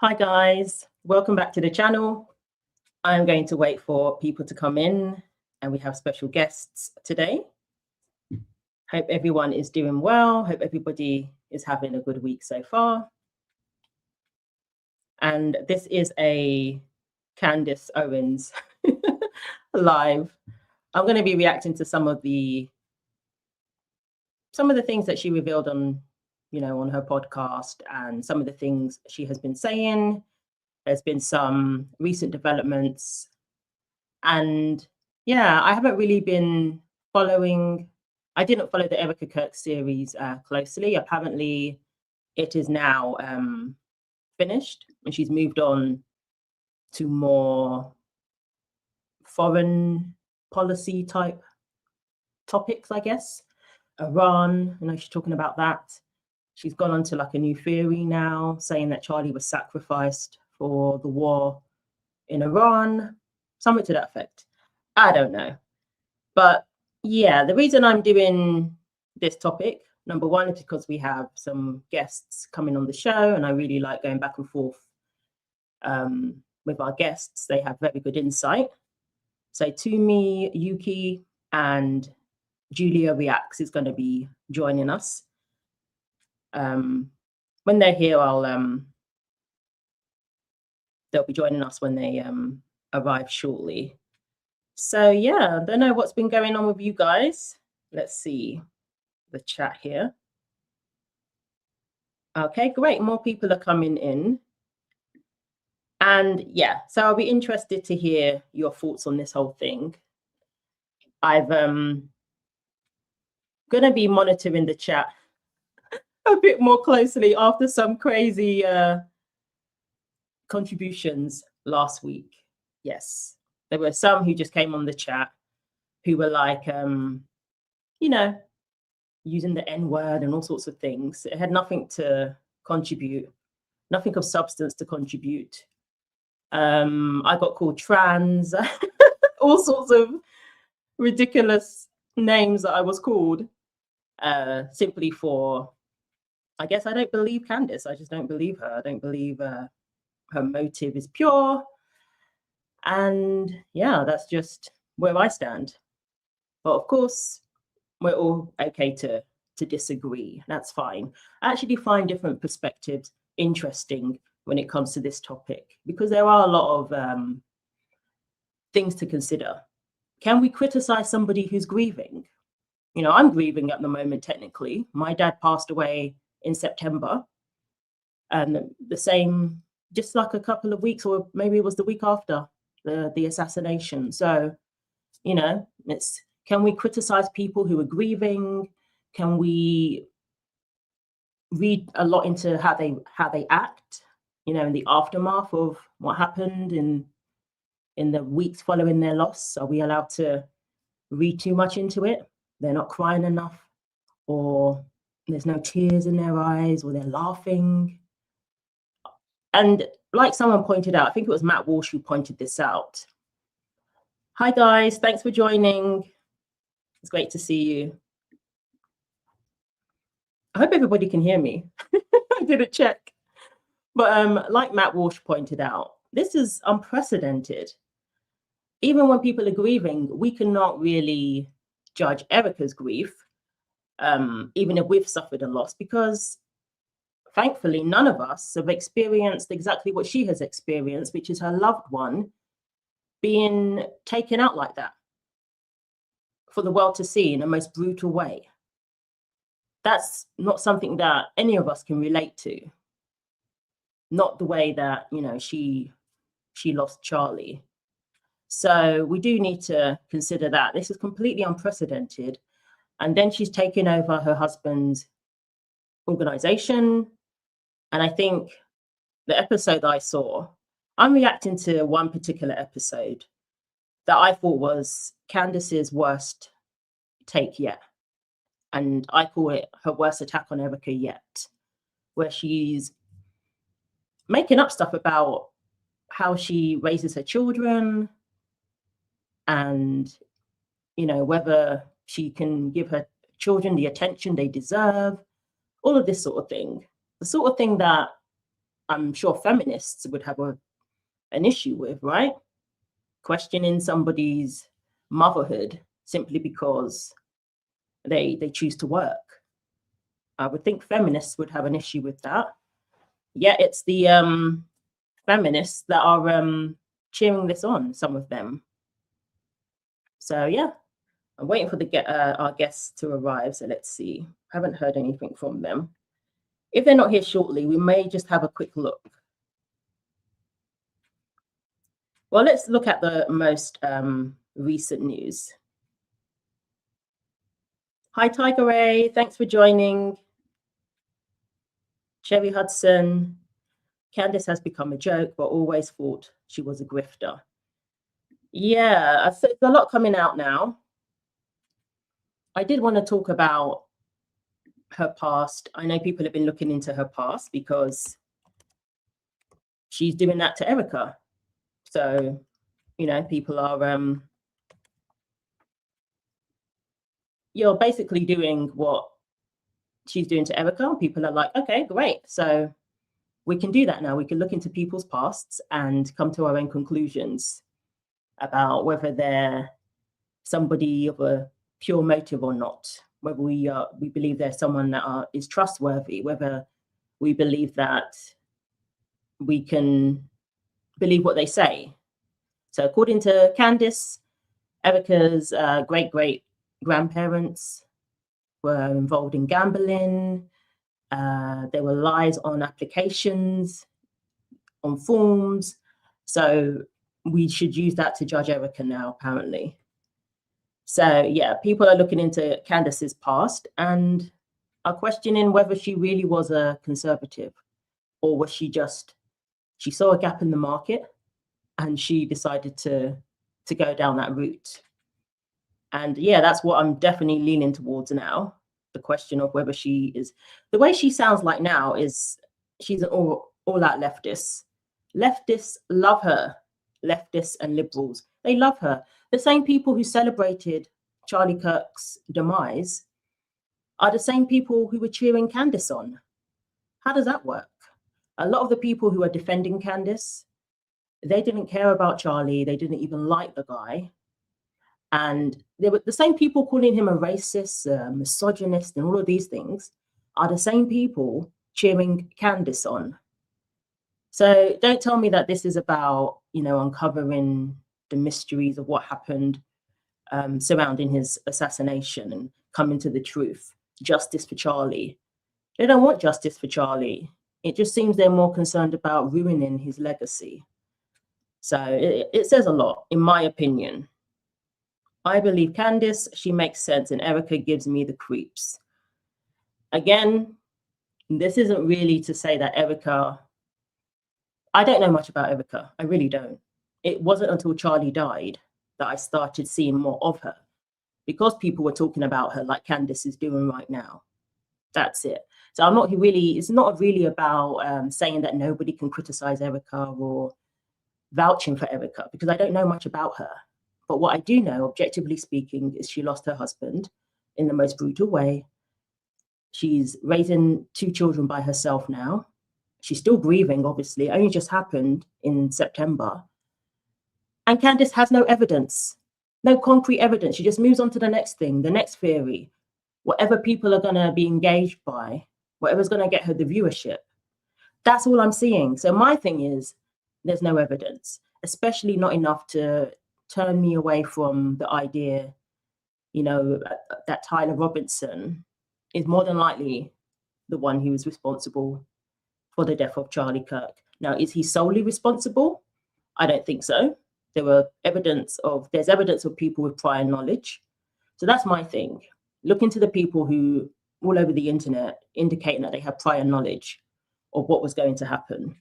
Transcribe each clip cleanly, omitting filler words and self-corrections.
Hi guys, welcome back to the channel. I'm going to wait for people to come in and we have special guests today. Hope everyone is doing well. Hope everybody is having a good week so far. And this is a Candace Owens live. I'm going to be reacting to some of the things that she revealed on, on her podcast and some of the things she has been saying. There's been some recent developments. And yeah, I haven't really been following. I didn't follow the Erika Kirk series closely. Apparently, it is now finished and she's moved on to more foreign policy type topics, I guess. Iran, she's talking about that. She's gone on to like a new theory now, saying that Charlie was sacrificed for the war in Iran, something to that effect. I don't know. But yeah, the reason I'm doing this topic, number one, is because we have some guests coming on the show, and I really like going back and forth with our guests. They have very good insight. So Tumi, Yuki, and Julia Reacts is going to be joining us. When they're here, they'll be joining us when they arrive shortly. So yeah, I don't know what's been going on with you guys. Let's see the chat here. Okay, great. More people are coming in. And yeah, so I'll be interested to hear your thoughts on this whole thing. I've going to be monitoring the chat a bit more closely after some crazy contributions last week. Yes, there were some who just came on the chat who were like, using the N-word and all sorts of things. It had nothing to contribute, nothing of substance to contribute. I got called trans, all sorts of ridiculous names that I was called, simply for, I guess I don't believe Candace. I just don't believe her. I don't believe her motive is pure. And yeah, that's just where I stand. But of course, we're all okay to disagree. That's fine. I actually find different perspectives interesting when it comes to this topic, because there are a lot of things to consider. Can we criticize somebody who's grieving? I'm grieving at the moment, technically. My dad passed away in September, and the same, just like a couple of weeks, or maybe it was the week after the assassination. So, can we criticize people who are grieving? Can we read a lot into how they act, in the aftermath of what happened in the weeks following their loss? Are we allowed to read too much into it? They're not crying enough, or there's no tears in their eyes, or they're laughing. And like someone pointed out, I think it was Matt Walsh who pointed this out. Hi guys, thanks for joining. It's great to see you. I hope everybody can hear me. I didn't check. But like Matt Walsh pointed out, this is unprecedented. Even when people are grieving, we cannot really judge Erika's grief, even if we've suffered a loss, because thankfully none of us have experienced exactly what she has experienced, which is her loved one being taken out like that for the world to see in a most brutal way. That's not something that any of us can relate to. Not the way that, she lost Charlie. So we do need to consider that. This is completely unprecedented. And then she's taken over her husband's organization. And I think the episode that I saw, I'm reacting to one particular episode that I thought was Candace's worst take yet. And I call it her worst attack on Erika yet, where she's making up stuff about how she raises her children and, whether she can give her children the attention they deserve, all of this sort of thing. The sort of thing that I'm sure feminists would have an issue with, right? Questioning somebody's motherhood simply because they choose to work. I would think feminists would have an issue with that. Yet it's the feminists that are cheering this on, some of them. So yeah, I'm waiting for our guests to arrive. So let's see. Haven't heard anything from them. If they're not here shortly, we may just have a quick look. Well, let's look at the most recent news. Hi, Tiger Ray. Thanks for joining. Cherry Hudson. Candace has become a joke, but always thought she was a grifter. Yeah, there's a lot coming out now. I did want to talk about her past. I know people have been looking into her past because she's doing that to Erika. So, you know, people are you're basically doing what she's doing to Erika. People are like, okay, great. So we can do that now. We can look into people's pasts and come to our own conclusions about whether they're somebody of a pure motive or not, whether we believe they're someone that is trustworthy, whether we believe that we can believe what they say. So according to Candace, Erika's great-great-grandparents were involved in gambling. There were lies on applications, on forms. So we should use that to judge Erika now, apparently. So yeah, people are looking into Candace's past and are questioning whether she really was a conservative, or was she saw a gap in the market and she decided to go down that route. And yeah, that's what I'm definitely leaning towards now. The question of whether she is, the way she sounds like now is she's an all-out leftist. Leftists love her. Leftists and liberals, they love her. The same people who celebrated Charlie Kirk's demise are the same people who were cheering Candace on. How does that work? A lot of the people who are defending Candace, they didn't care about Charlie. They didn't even like the guy. And they were the same people calling him a racist, misogynist, and all of these things are the same people cheering Candace on. So don't tell me that this is about, you know, uncovering the mysteries of what happened surrounding his assassination and coming to the truth. Justice for Charlie. They don't want justice for Charlie. It just seems they're more concerned about ruining his legacy. So it says a lot, in my opinion. I believe Candace, she makes sense, and Erika gives me the creeps. Again, this isn't really to say that Erika, I don't know much about Erika. I really don't. It wasn't until Charlie died that I started seeing more of her, because people were talking about her like Candace is doing right now. That's it. So it's not really about saying that nobody can criticize Erika or vouching for Erika, because I don't know much about her. But what I do know, objectively speaking, is she lost her husband in the most brutal way. She's raising 2 children by herself now. She's still grieving, obviously. It only just happened in September. And Candace has no evidence, no concrete evidence. She just moves on to the next thing, the next theory, whatever people are going to be engaged by, whatever's going to get her the viewership. That's all I'm seeing. So my thing is, there's no evidence, especially not enough to turn me away from the idea, you know, that Tyler Robinson is more than likely the one who was responsible for the death of Charlie Kirk. Now, is he solely responsible? I don't think so. There's evidence of people with prior knowledge. So that's my thing. Look into the people who all over the internet indicating that they have prior knowledge of what was going to happen.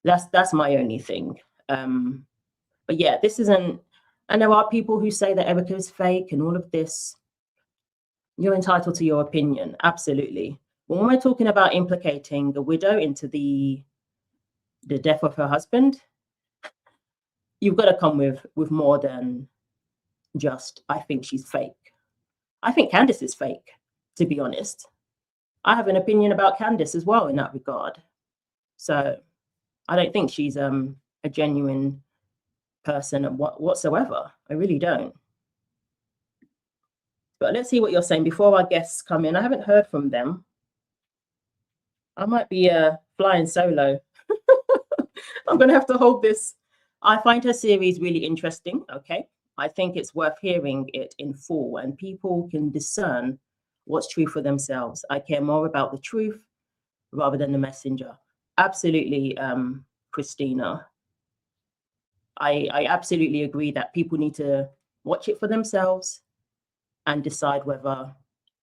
That's my only thing. But yeah, this isn't, and there are people who say that Erika is fake and all of this. You're entitled to your opinion, absolutely. But when we're talking about implicating the widow into the death of her husband, you've got to come with more than just, I think she's fake. I think Candace is fake, to be honest. I have an opinion about Candace as well in that regard. So I don't think she's a genuine person whatsoever. I really don't. But let's see what you're saying before our guests come in. I haven't heard from them. I might be flying solo. I'm going to have to hold this. I find her series really interesting. Okay. I think it's worth hearing it in full, and people can discern what's true for themselves. I care more about the truth rather than the messenger. Absolutely, Christina. I absolutely agree that people need to watch it for themselves and decide whether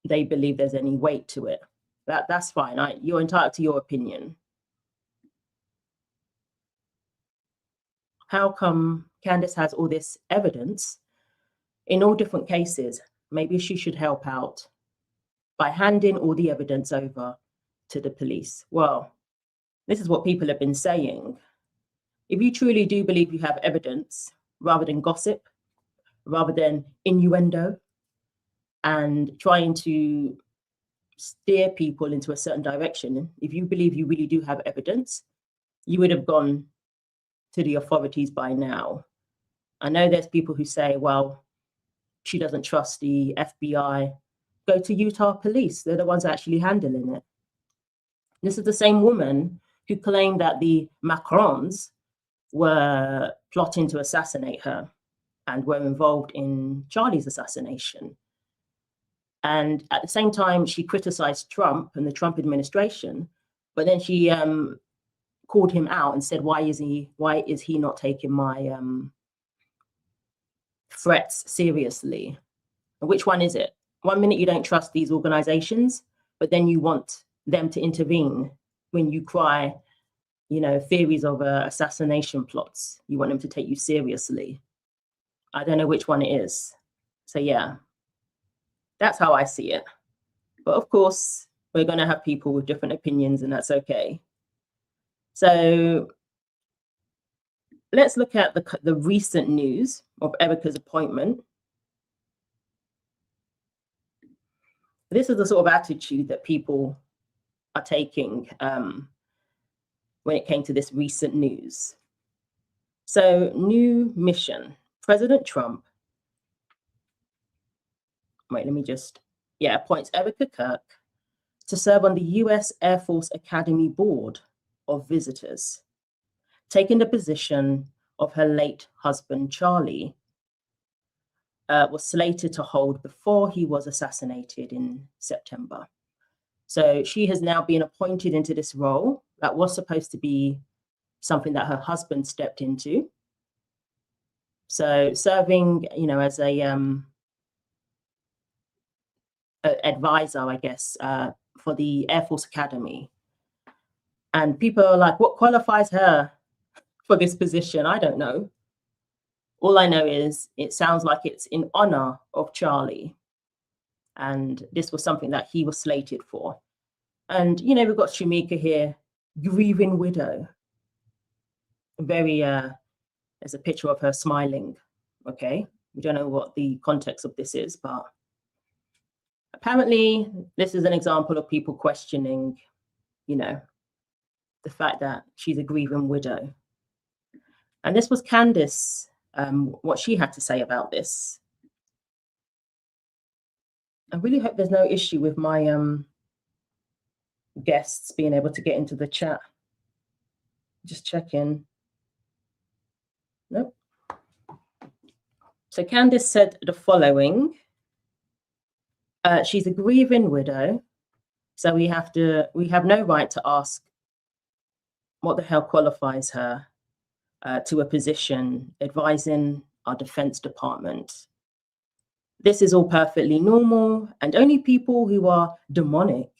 they believe there's any weight to it. That's fine. You're entitled to your opinion. How come Candace has all this evidence in all different cases? Maybe she should help out by handing all the evidence over to the police. Well, this is what people have been saying. If you truly do believe you have evidence, rather than gossip, rather than innuendo, and trying to steer people into a certain direction, if you believe you really do have evidence, you would have gone to the authorities by now. I know there's people who say, well, she doesn't trust the FBI. Go to Utah police. They're the ones actually handling it. This is the same woman who claimed that the Macrons were plotting to assassinate her and were involved in Charlie's assassination. And at the same time, she criticized Trump and the Trump administration, but then she called him out and said, why is he not taking my threats seriously? And which one is it? 1 minute you don't trust these organizations, but then you want them to intervene when you cry, theories of assassination plots. You want them to take you seriously. I don't know which one it is. So yeah, that's how I see it. But of course, we're going to have people with different opinions, and that's okay. So let's look at the recent news of Erika's appointment. This is the sort of attitude that people are taking when it came to this recent news. So, new mission. President Trump, appoints Erika Kirk to serve on the US Air Force Academy Board of Visitors, taking the position of her late husband, Charlie, was slated to hold before he was assassinated in September. So she has now been appointed into this role that was supposed to be something that her husband stepped into. So serving, as a advisor, I guess, for the Air Force Academy. And people are like, what qualifies her for this position? I don't know. All I know is it sounds like it's in honor of Charlie. And this was something that he was slated for. And, we've got Shamika here, grieving widow. There's a picture of her smiling. Okay. We don't know what the context of this is, but apparently this is an example of people questioning, the fact that she's a grieving widow. And this was Candace, what she had to say about this. I really hope there's no issue with my guests being able to get into the chat. Just checking. Nope. So Candace said the following. She's a grieving widow, so we have no right to ask what the hell qualifies her to a position advising our Defense Department. This is all perfectly normal, and only people who are demonic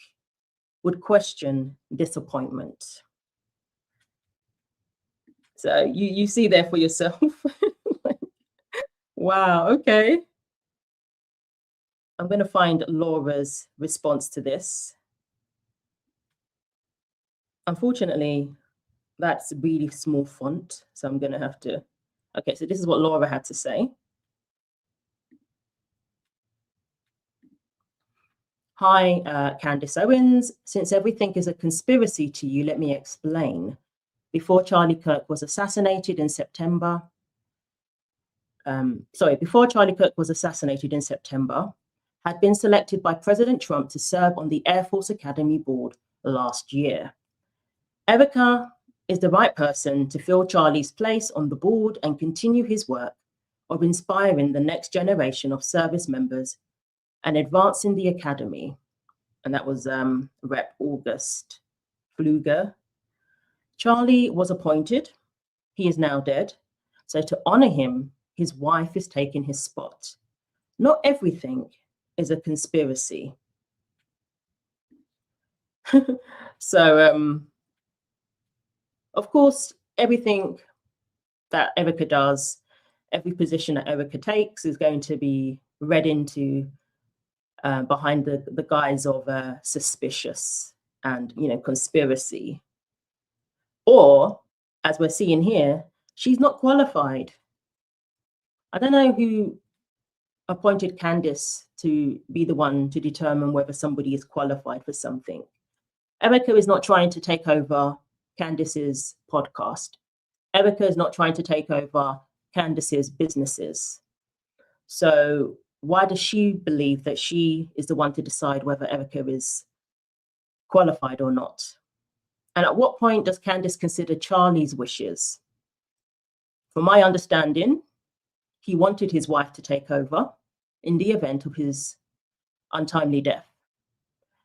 would question this appointment. So you see there for yourself. Wow, okay. I'm going to find Laura's response to this. Unfortunately, that's really small font, so I'm going to have to. Okay, so this is what Laura had to say. Hi, Candace Owens. Since everything is a conspiracy to you, let me explain. Before Charlie Kirk was assassinated in September, before Charlie Kirk was assassinated in September, had been selected by President Trump to serve on the Air Force Academy board last year. Erika is the right person to fill Charlie's place on the board and continue his work of inspiring the next generation of service members and advancing the academy. And that was Rep. August Pfluger. Charlie was appointed. He is now dead. So to honor him, his wife is taking his spot. Not everything is a conspiracy. So, of course, everything that Erika does, every position that Erika takes is going to be read into behind the guise of suspicious and, conspiracy. Or, as we're seeing here, she's not qualified. I don't know who appointed Candace to be the one to determine whether somebody is qualified for something. Erika is not trying to take over Candace's podcast. Erika is not trying to take over Candace's businesses. So why does she believe that she is the one to decide whether Erika is qualified or not? And at what point does Candace consider Charlie's wishes? From my understanding, he wanted his wife to take over in the event of his untimely death.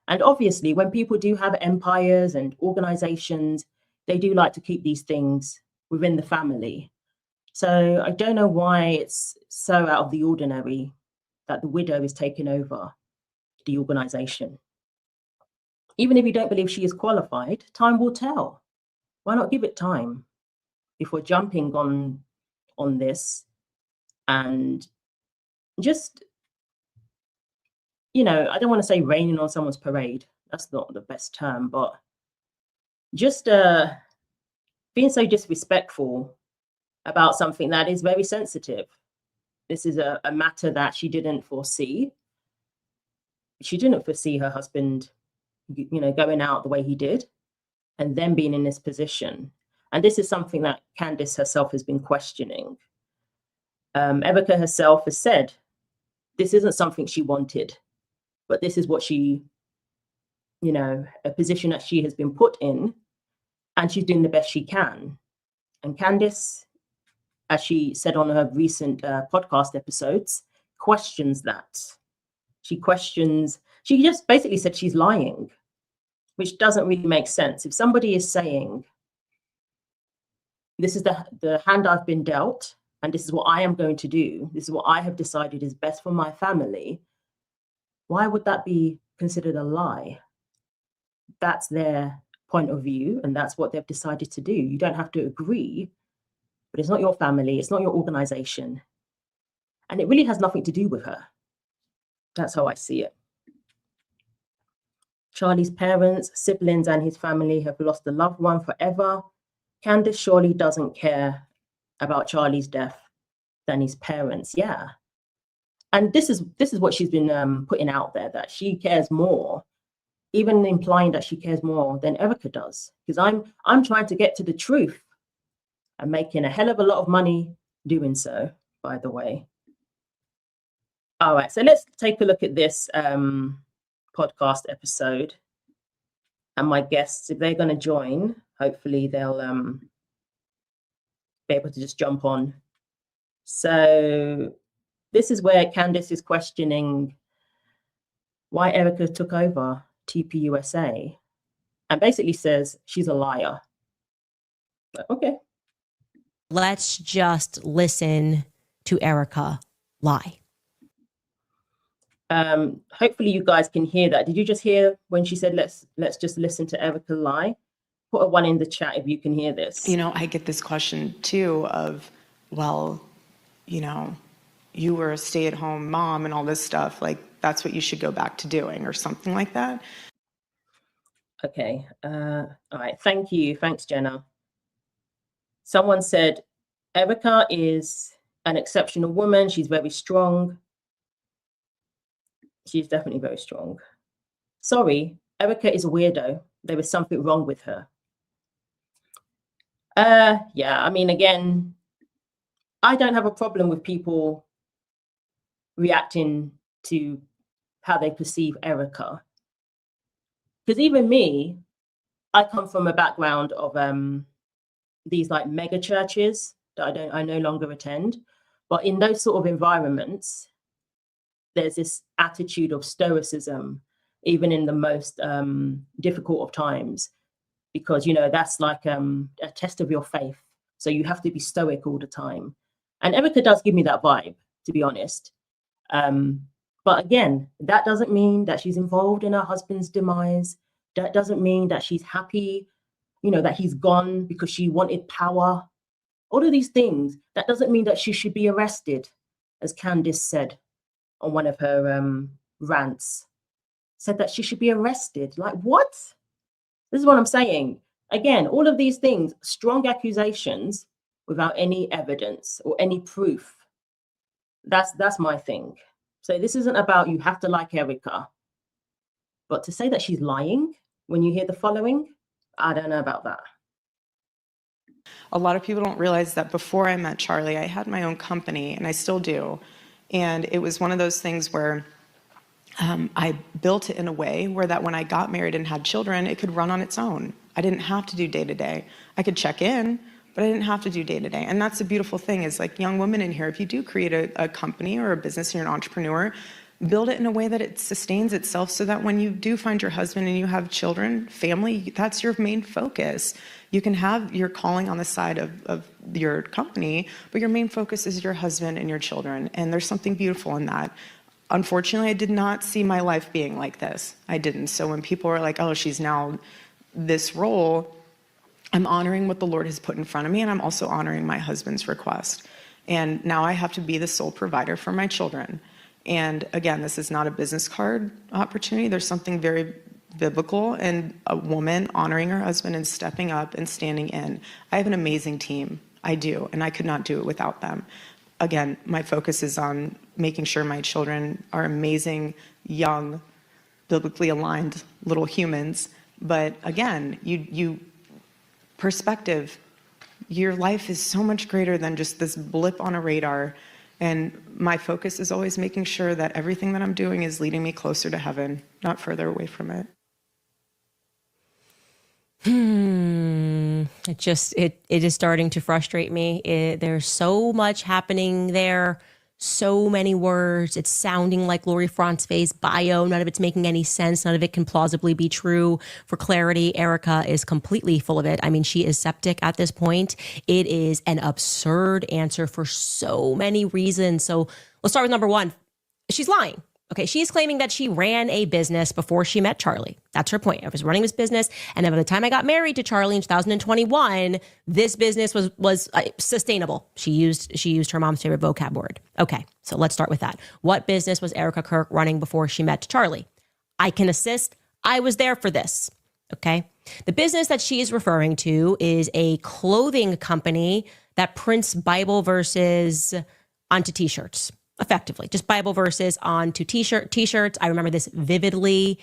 And obviously, when people do have empires and organizations, they do like to keep these things within the family. So I don't know why it's so out of the ordinary that the widow is taking over the organization. Even if you don't believe she is qualified, time will tell. Why not give it time before jumping on this and just, I don't want to say raining on someone's parade. That's not the best term, but just being so disrespectful about something that is very sensitive. This is a matter that she didn't foresee. She didn't foresee her husband, going out the way he did and then being in this position. And this is something that Candace herself has been questioning. Erika herself has said, this isn't something she wanted, but this is what she, a position that she has been put in, and she's doing the best she can. And Candace, as she said on her recent podcast episodes, questions that. She just basically said she's lying, which doesn't really make sense. If somebody is saying, this is the hand I've been dealt, and this is what I am going to do, this is what I have decided is best for my family, why would that be considered a lie? That's their point of view, and that's what they've decided to do. You don't have to agree, but it's not your family, it's not your organization, and it really has nothing to do with her. That's how I see it. Charlie's parents, siblings, and his family have lost a loved one forever. Candace surely doesn't care about Charlie's death than his parents. Yeah. And this is what she's been putting out there, that she cares more, even implying that she cares more than Erika does. Because I'm trying to get to the truth and making a hell of a lot of money doing so, by the way. All right, so let's take a look at this podcast episode. And my guests, if they're going to join, hopefully they'll be able to just jump on. So this is where Candace is questioning why Erika took over TPUSA and basically says she's a liar. Okay. Let's just listen to Erika lie. Hopefully you guys can hear that. Did you just hear when she said, let's just listen to Erika lie? Put a 1 in the chat if you can hear this. I get this question too of, well, you were a stay-at-home mom and all this stuff, like that's what you should go back to doing or something like that. Okay. All right. Thank you. Thanks, Jenna. Someone said, Erika is an exceptional woman. She's very strong. She's definitely very strong. Sorry, Erika is a weirdo. There is something wrong with her. Yeah, I mean, again, I don't have a problem with people reacting to how they perceive Erika. Because even me, I come from a background of these like mega churches that I no longer attend. But in those sort of environments, there's this attitude of stoicism, even in the most difficult of times, because, you know, that's like a test of your faith. So you have to be stoic all the time. And Erika does give me that vibe, to be honest. But again, that doesn't mean that she's involved in her husband's demise. That doesn't mean that she's happy, you know, that he's gone because she wanted power. All of these things, that doesn't mean that she should be arrested, as Candace said on one of her rants, said that she should be arrested. Like, what? This is what I'm saying. Again, all of these things, strong accusations without any evidence or any proof. That's my thing. So this isn't about you have to like Erika, but to say that she's lying when you hear the following, I don't know about that. A lot of people don't realize that before I met Charlie, I had my own company, and I still do. And it was one of those things where I built it in a way where that when I got married and had children, it could run on its own. I didn't have to do day-to-day. I could check in, but I didn't have to do day-to-day. And that's the beautiful thing is, like, young women in here, if you do create a company or a business and you're an entrepreneur, build it in a way that it sustains itself so that when you do find your husband and you have children, family, that's your main focus. You can have your calling on the side of your company, but your main focus is your husband and your children. And there's something beautiful in that. Unfortunately, I did not see my life being like this. I didn't. So when people are like, oh, she's now this role, I'm honoring what the Lord has put in front of me, and I'm also honoring my husband's request. And now I have to be the sole provider for my children. And again, this is not a business card opportunity. There's something very biblical in a woman honoring her husband and stepping up and standing in. I have an amazing team. I do, and I could not do it without them. Again, my focus is on making sure my children are amazing, young, biblically aligned little humans. But again, you perspective, your life is so much greater than just this blip on a radar. And my focus is always making sure that everything that I'm doing is leading me closer to heaven, not further away from it. It is starting to frustrate me. There's so much happening there. So many words. It's sounding like Lori Frantzfe's bio. None of it's making any sense. None of it can plausibly be true. For clarity, Erika is completely full of it. I mean, she is septic at this point. It is an absurd answer for so many reasons. So let's start with number one. She's lying. Okay, she's claiming that she ran a business before she met Charlie. That's her point. I was running this business, and then by the time I got married to Charlie in 2021, this business was sustainable. She used her mom's favorite vocab word. Okay, so let's start with that. What business was Erika Kirk running before she met Charlie? I can assist. I was there for this. Okay, the business that she is referring to is a clothing company that prints Bible verses onto t-shirts. Effectively, just Bible verses onto t-shirts. I remember this vividly.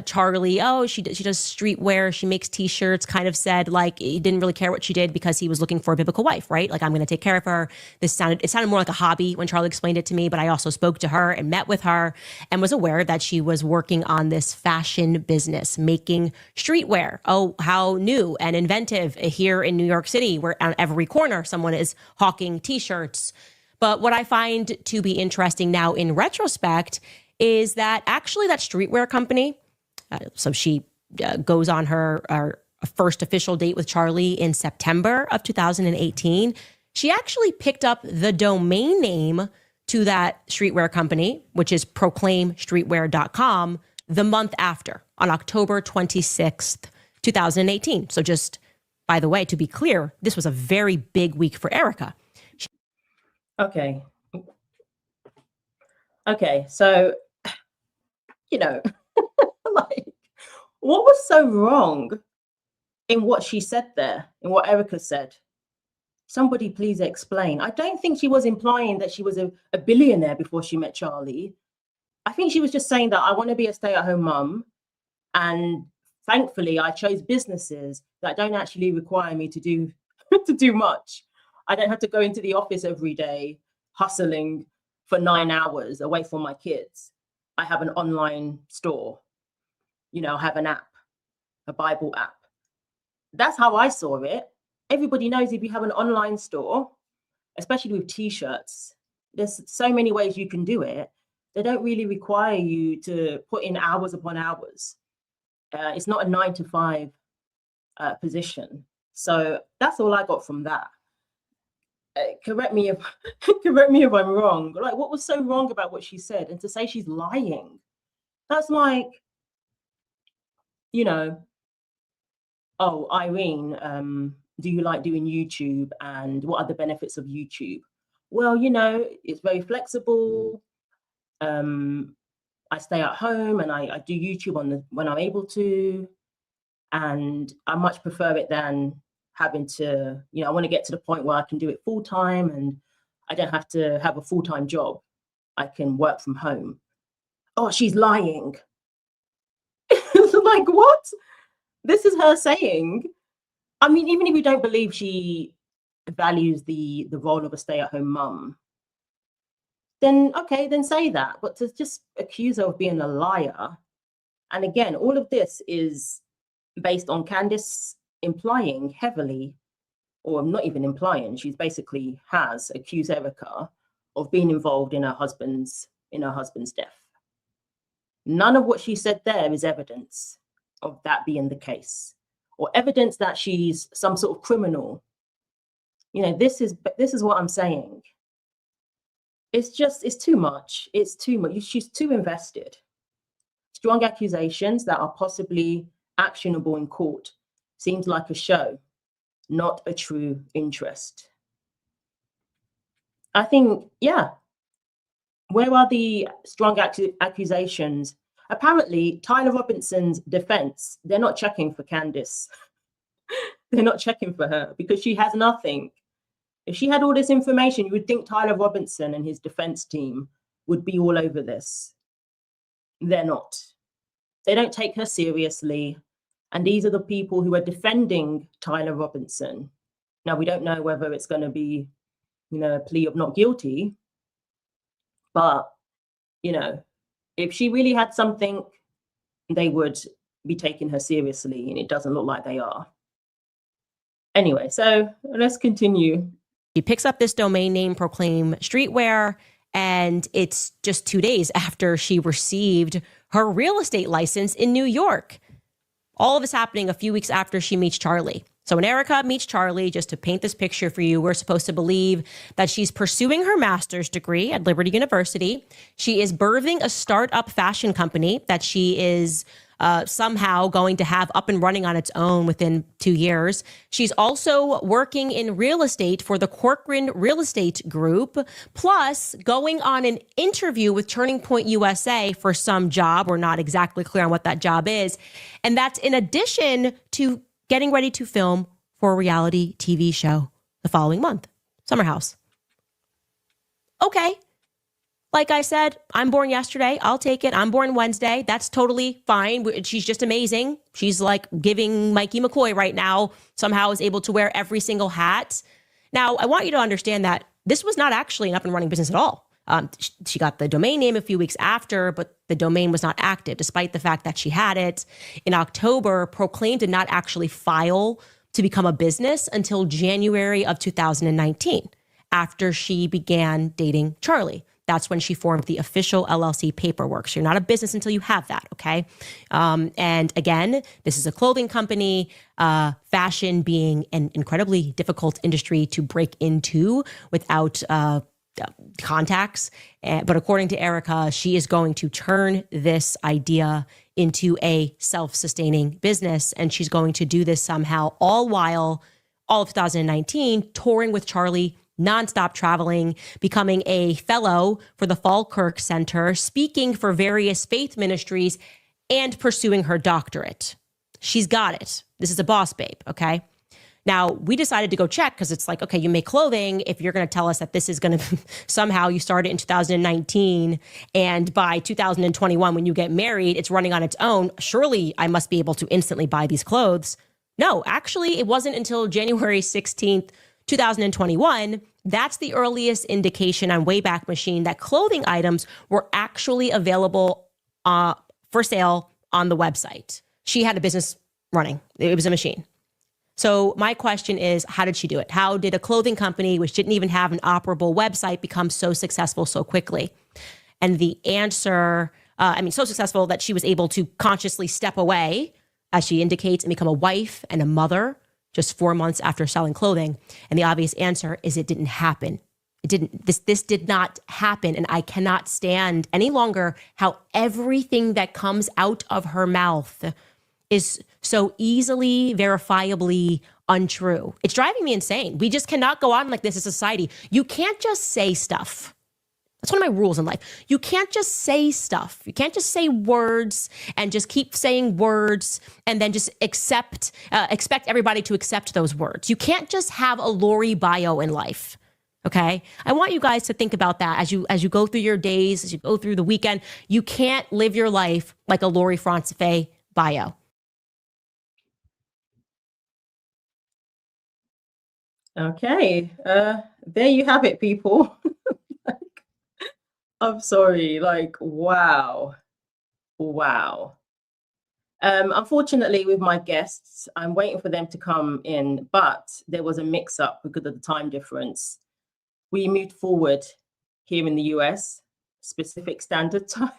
Charlie, she does streetwear. She makes t-shirts. Kind of said like he didn't really care what she did because he was looking for a biblical wife, right? Like, I'm going to take care of her. It sounded more like a hobby when Charlie explained it to me. But I also spoke to her and met with her and was aware that she was working on this fashion business, making streetwear. Oh, how new and inventive here in New York City, where on every corner someone is hawking t-shirts. But what I find to be interesting now in retrospect is that actually that streetwear company, so she goes on her first official date with Charlie in September of 2018. She actually picked up the domain name to that streetwear company, which is proclaimstreetwear.com, the month after, on October 26th, 2018. So just, by the way, to be clear, this was a very big week for Erika. Okay, so, you know, like, what was so wrong in what she said there, in what Erika said? Somebody please explain. I don't think she was implying that she was a billionaire before she met Charlie. I think she was just saying that I want to be a stay-at-home mum And thankfully, I chose businesses that don't actually require me to do to do much. I don't have to go into the office every day hustling for 9 hours away from my kids. I have an online store, I have an app, a Bible app. That's how I saw it. Everybody knows if you have an online store, especially with t-shirts, there's so many ways you can do it. They don't really require you to put in hours upon hours. It's not a 9 to 5 position. So that's all I got from that. Correct me if I'm wrong. Like, what was so wrong about what she said? And to say she's lying, that's like, oh, Irene, do you like doing YouTube, and what are the benefits of YouTube? Well, it's very flexible. I stay at home and I do YouTube when I'm able to, and I much prefer it than having to, I want to get to the point where I can do it full time and I don't have to have a full-time job. I can work from home. Oh, she's lying. Like, what? This is her saying. I mean, even if you don't believe she values the role of a stay-at-home mum, then okay, then say that. But to just accuse her of being a liar, and again, all of this is based on Candace implying heavily, or not even implying, she's basically has accused Erika of being involved in her husband's death. None of what she said there is evidence of that being the case, or evidence that she's some sort of criminal. This is what I'm saying. It's too much. It's too much. She's too invested. Strong accusations that are possibly actionable in court seems like a show, not a true interest. I think, yeah. Where are the strong accusations? Apparently, Tyler Robinson's defense, they're not checking for Candace. They're not checking for her because she has nothing. If she had all this information, you would think Tyler Robinson and his defense team would be all over this. They're not. They don't take her seriously. And these are the people who are defending Tyler Robinson. Now, we don't know whether it's going to be, a plea of not guilty. But, if she really had something, they would be taking her seriously. And it doesn't look like they are. Anyway, so let's continue. She picks up this domain name, Proclaim Streetwear, and it's just 2 days after she received her real estate license in New York. All of this happening a few weeks after she meets Charlie. So when Erika meets Charlie, just to paint this picture for you, we're supposed to believe that she's pursuing her master's degree at Liberty University. She is birthing a startup fashion company that she is somehow going to have up and running on its own within 2 years. She's also working in real estate for the Corcoran Real Estate Group, plus going on an interview with Turning Point USA for some job. We're not exactly clear on what that job is. And that's in addition to getting ready to film for a reality TV show the following month, Summer House. Okay. Like I said, I'm born yesterday. I'll take it. I'm born Wednesday. That's totally fine. She's just amazing. She's like giving Mikey McCoy right now, somehow is able to wear every single hat. Now, I want you to understand that this was not actually an up and running business at all. She got the domain name a few weeks after, but the domain was not active, despite the fact that she had it. In October, Proclaim did not actually file to become a business until January of 2019, after she began dating Charlie. That's when she formed the official LLC paperwork. So you're not a business until you have that, okay? And again, this is a clothing company, fashion being an incredibly difficult industry to break into without contacts. But according to Erika, she is going to turn this idea into a self-sustaining business. And she's going to do this somehow all while all of 2019 touring with Charlie, nonstop traveling, becoming a fellow for the Falkirk Center, speaking for various faith ministries, and pursuing her doctorate. She's got it. This is a boss babe, okay? Now, we decided to go check because it's like, okay, you make clothing. If you're going to tell us that this is going to somehow you started in 2019 and by 2021, when you get married, it's running on its own, surely I must be able to instantly buy these clothes. No, actually, it wasn't until January 16th, 2021. That's the earliest indication on Wayback Machine that clothing items were actually available for sale on the website. She had a business running. It was a machine. So my question is, how did she do it? How did a clothing company, which didn't even have an operable website, become so successful so quickly? And the answer, so successful that she was able to consciously step away, as she indicates, and become a wife and a mother just 4 months after selling clothing. And the obvious answer is it didn't happen. It didn't. This did not happen. And I cannot stand any longer how everything that comes out of her mouth is so easily, verifiably untrue. It's driving me insane. We just cannot go on like this as a society. You can't just say stuff. That's one of my rules in life. You can't just say stuff. You can't just say words and just keep saying words and then just expect everybody to accept those words. You can't just have a Lori bio in life. Okay. I want you guys to think about that as you go through your days, as you go through the weekend. You can't live your life like a Lori Francois bio. Okay, there you have it, people. I'm sorry, like, wow. Unfortunately, with my guests, I'm waiting for them to come in, but there was a mix-up because of the time difference. We moved forward here in the US, Pacific Standard Time.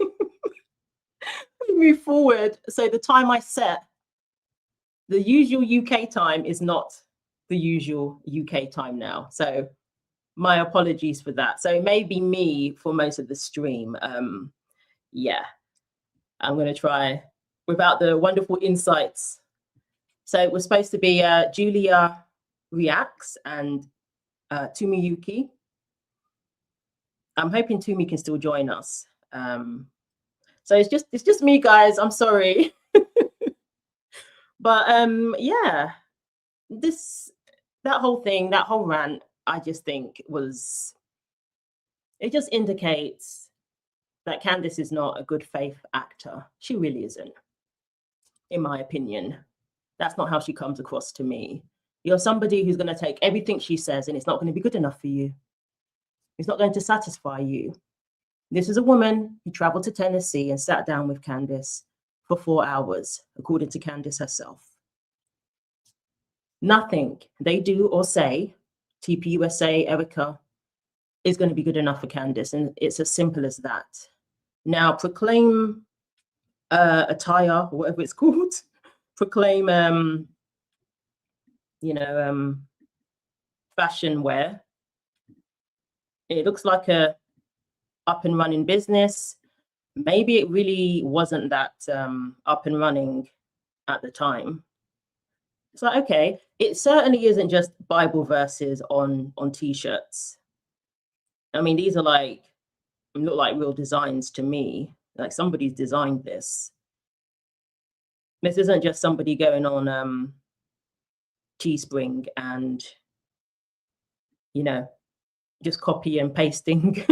We moved forward, so the time I set, the usual UK time is not the usual UK time now. So my apologies for that. So it may be me for most of the stream. Yeah, I'm going to try without the wonderful insights. So it was supposed to be Julia Reacts and Tumiyuki. I'm hoping Tumi can still join us. So it's just me, guys. I'm sorry. But yeah, that whole thing, that whole rant, I just think it just indicates that Candace is not a good faith actor. She really isn't, in my opinion. That's not how she comes across to me. You're somebody who's going to take everything she says and it's not going to be good enough for you. It's not going to satisfy you. This is a woman who traveled to Tennessee and sat down with Candace for 4 hours, according to Candace herself. Nothing they do or say, TPUSA, Erika, is going to be good enough for Candace. And it's as simple as that. Now, proclaim attire, or whatever it's called, proclaim, fashion wear. It looks like a up and running business. Maybe it really wasn't that up and running at the time. It's like, okay, it certainly isn't just Bible verses on t-shirts. I mean, these are look like real designs to me. Like somebody's designed this. This isn't just somebody going on Teespring and, just copy and pasting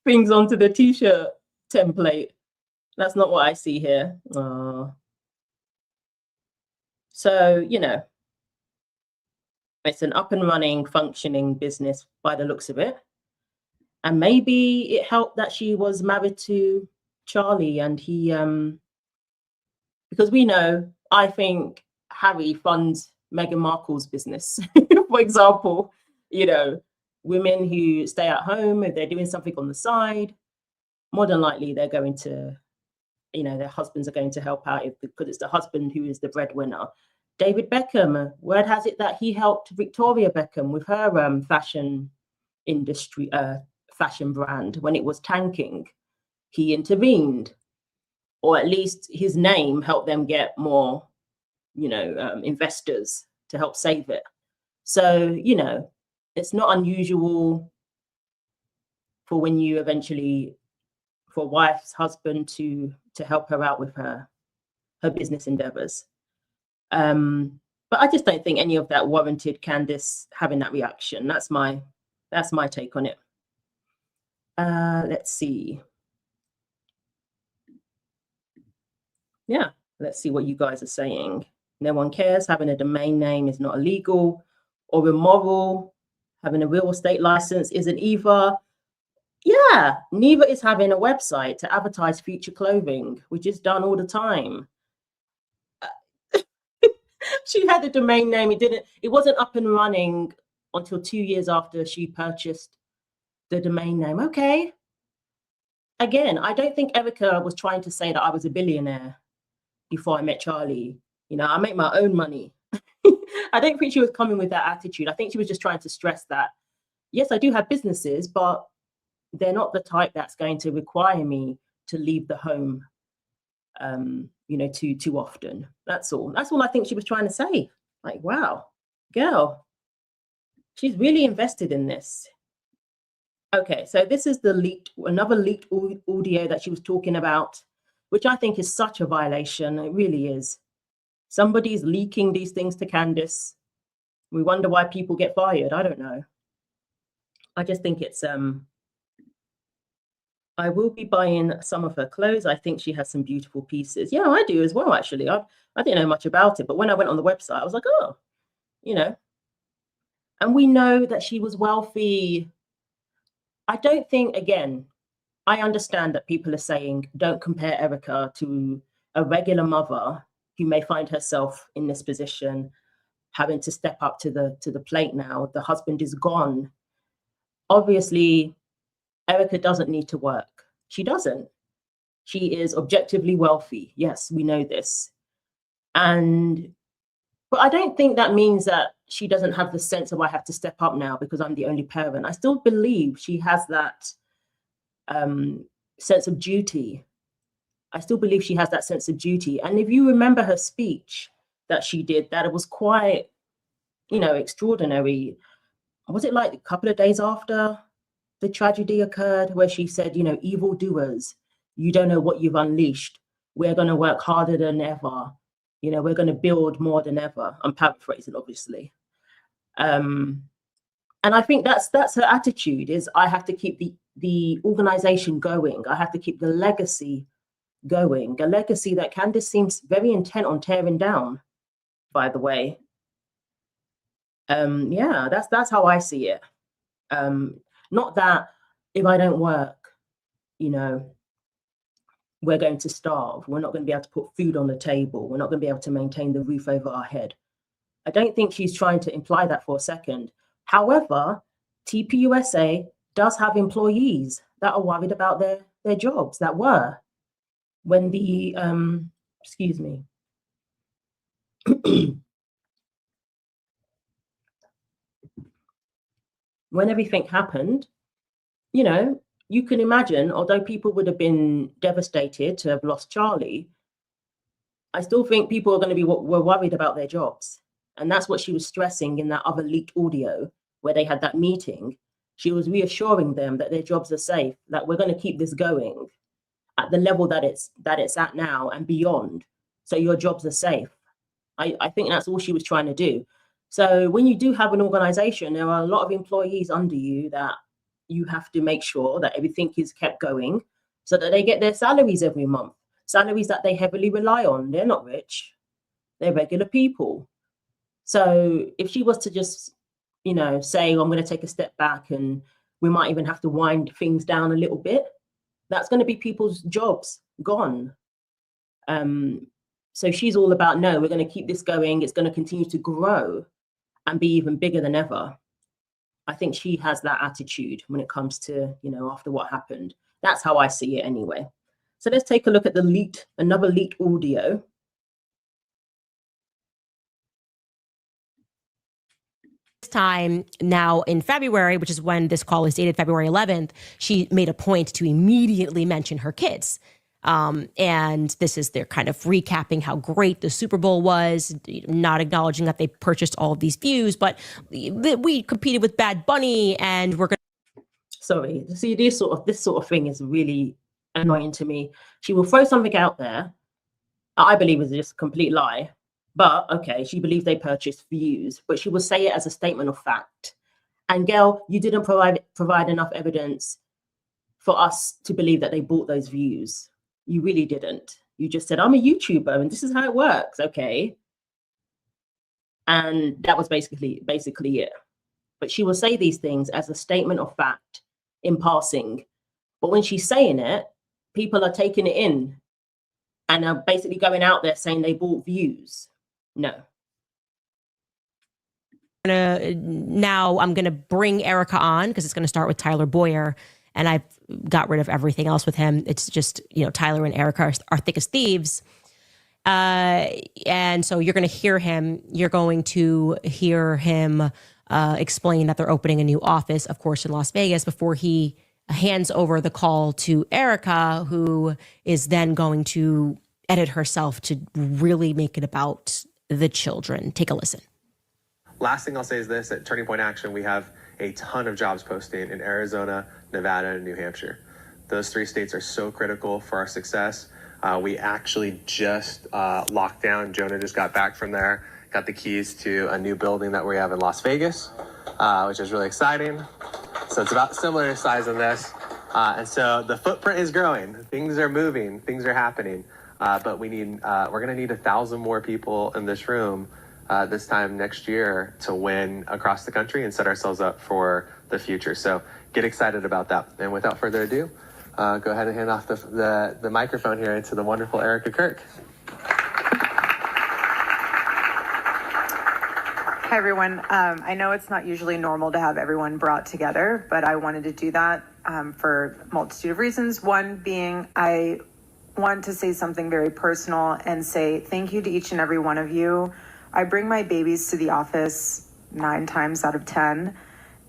things onto the t-shirt template. That's not what I see here. So, it's an up and running, functioning business by the looks of it. And maybe it helped that she was married to Charlie and he, because we know, I think Harry funds Meghan Markle's business. For example, women who stay at home, if they're doing something on the side, more than likely they're going to, their husbands are going to help out because it's the husband who is the breadwinner. David Beckham, word has it that he helped Victoria Beckham with her fashion industry, fashion brand when it was tanking. He intervened, or at least his name helped them get more, investors to help save it. So, it's not unusual for when you eventually, for a wife's husband to help her out with her business endeavors. But I just don't think any of that warranted Candace having that reaction. That's my take on it. Let's see. Yeah, let's see what you guys are saying. No one cares. Having a domain name is not illegal or immoral. Having a real estate license isn't either. Yeah, neither is having a website to advertise future clothing, which is done all the time. She had a domain name. It wasn't up and running until 2 years after she purchased the domain name. Okay. Again, I don't think Erika was trying to say that I was a billionaire before I met Charlie. You know, I make my own money. I don't think she was coming with that attitude. I think she was just trying to stress that, yes, I do have businesses, but they're not the type that's going to require me to leave the home, you know, too often. That's all. That's all I think she was trying to say. Like, wow, girl, she's really invested in this. Okay, so this is another leaked audio that she was talking about, which I think is such a violation. It really is. Somebody's leaking these things to Candace. We wonder why people get fired. I don't know. I just think it's I will be buying some of her clothes. I think she has some beautiful pieces. Yeah, I do as well, actually. I didn't know much about it, but when I went on the website, I was like, oh, you know. And we know that she was wealthy. I don't think, again, I understand that people are saying, don't compare Erika to a regular mother who may find herself in this position, having to step up to the plate now. The husband is gone. Obviously, Erika doesn't need to work. She doesn't. She is objectively wealthy. Yes, we know this. But I don't think that means that she doesn't have the sense of I have to step up now because I'm the only parent. I still believe she has that sense of duty. I still believe she has that sense of duty. And if you remember her speech that she did, that it was quite, you know, extraordinary. Was it like a couple of days after the tragedy occurred where she said, you know, evildoers, you don't know what you've unleashed. We're going to work harder than ever. You know, we're going to build more than ever. I'm paraphrasing, obviously. And I think that's her attitude is I have to keep the organization going. I have to keep the legacy going, a legacy that Candace seems very intent on tearing down, by the way. Yeah, that's how I see it. Not that if I don't work, you know, we're going to starve. We're not going to be able to put food on the table. We're not going to be able to maintain the roof over our head. I don't think she's trying to imply that for a second. However, TPUSA does have employees that are worried about their jobs, that were. When the, excuse me. When everything happened, you know, you can imagine, although people would have been devastated to have lost Charlie, I still think people are going to were worried about their jobs. And that's what she was stressing in that other leaked audio where they had that meeting. She was reassuring them that their jobs are safe, that we're going to keep this going at the level that it's at now and beyond. So your jobs are safe. I think that's all she was trying to do. So when you do have an organization, there are a lot of employees under you that you have to make sure that everything is kept going so that they get their salaries every month, salaries that they heavily rely on. They're not rich. They're regular people. So if she was to just, you know, say, I'm going to take a step back and we might even have to wind things down a little bit, that's going to be people's jobs gone. So she's all about, no, we're going to keep this going. It's going to continue to grow and be even bigger than ever. I think she has that attitude when it comes to, you know, after what happened. That's how I see it anyway. So let's take a look at another leaked audio. Time now in February, which is when this call is dated, February 11th, she made a point to immediately mention her kids. And this is their kind of recapping how great the Super Bowl was, not acknowledging that they purchased all of these views, but we competed with Bad Bunny and we're going to. Sorry, see, this sort of thing is really annoying to me. She will throw something out there I believe is just a complete lie, But okay, she believed they purchased views, but she would say it as a statement of fact. And girl, you didn't provide enough evidence for us to believe that they bought those views. You really didn't. You just said, I'm a YouTuber and this is how it works. Okay. And that was basically it. But she will say these things as a statement of fact in passing. But when she's saying it, people are taking it in and are basically going out there saying they bought views. No. Now I'm going to bring Erika on because it's going to start with Tyler Boyer. And I've got rid of everything else with him. It's just, Tyler and Erika are thick as thieves. And so you're going to hear him. You're going to hear him explain that they're opening a new office, of course, in Las Vegas, before he hands over the call to Erika, who is then going to edit herself to really make it about the children. Take a listen. Last thing I'll say is this: at Turning Point Action, we have a ton of jobs posting in Arizona, Nevada, and New Hampshire. Those 3 states are so critical for our success. We actually just locked down. Jonah just got back from there, got the keys to a new building that we have in Las Vegas, which is really exciting. So it's about similar size in this. And so the footprint is growing. Things are moving. Things are happening. But we're going to need 1,000 more people in this room this time next year to win across the country and set ourselves up for the future. So get excited about that. And without further ado, go ahead and hand off the microphone here to the wonderful Erika Kirk. Hi, everyone. I know it's not usually normal to have everyone brought together, but I wanted to do that for a multitude of reasons. One being I want to say something very personal and say thank you to each and every one of you. I bring my babies to the office 9 times out of 10,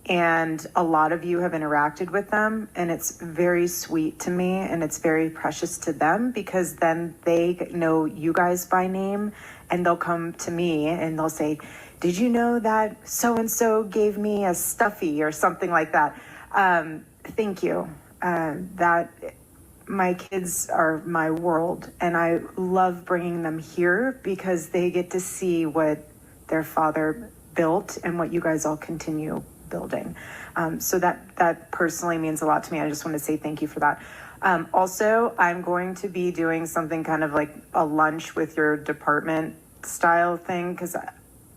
and a lot of you have interacted with them, and it's very sweet to me, and it's very precious to them, because then they know you guys by name, and they'll come to me and they'll say, did you know that so-and-so gave me a stuffy or something like that? Thank you. My kids are my world, and I love bringing them here because they get to see what their father built and what you guys all continue building. So that personally means a lot to me. I just want to say thank you for that. Also, I'm going to be doing something kind of like a lunch with your department style thing, because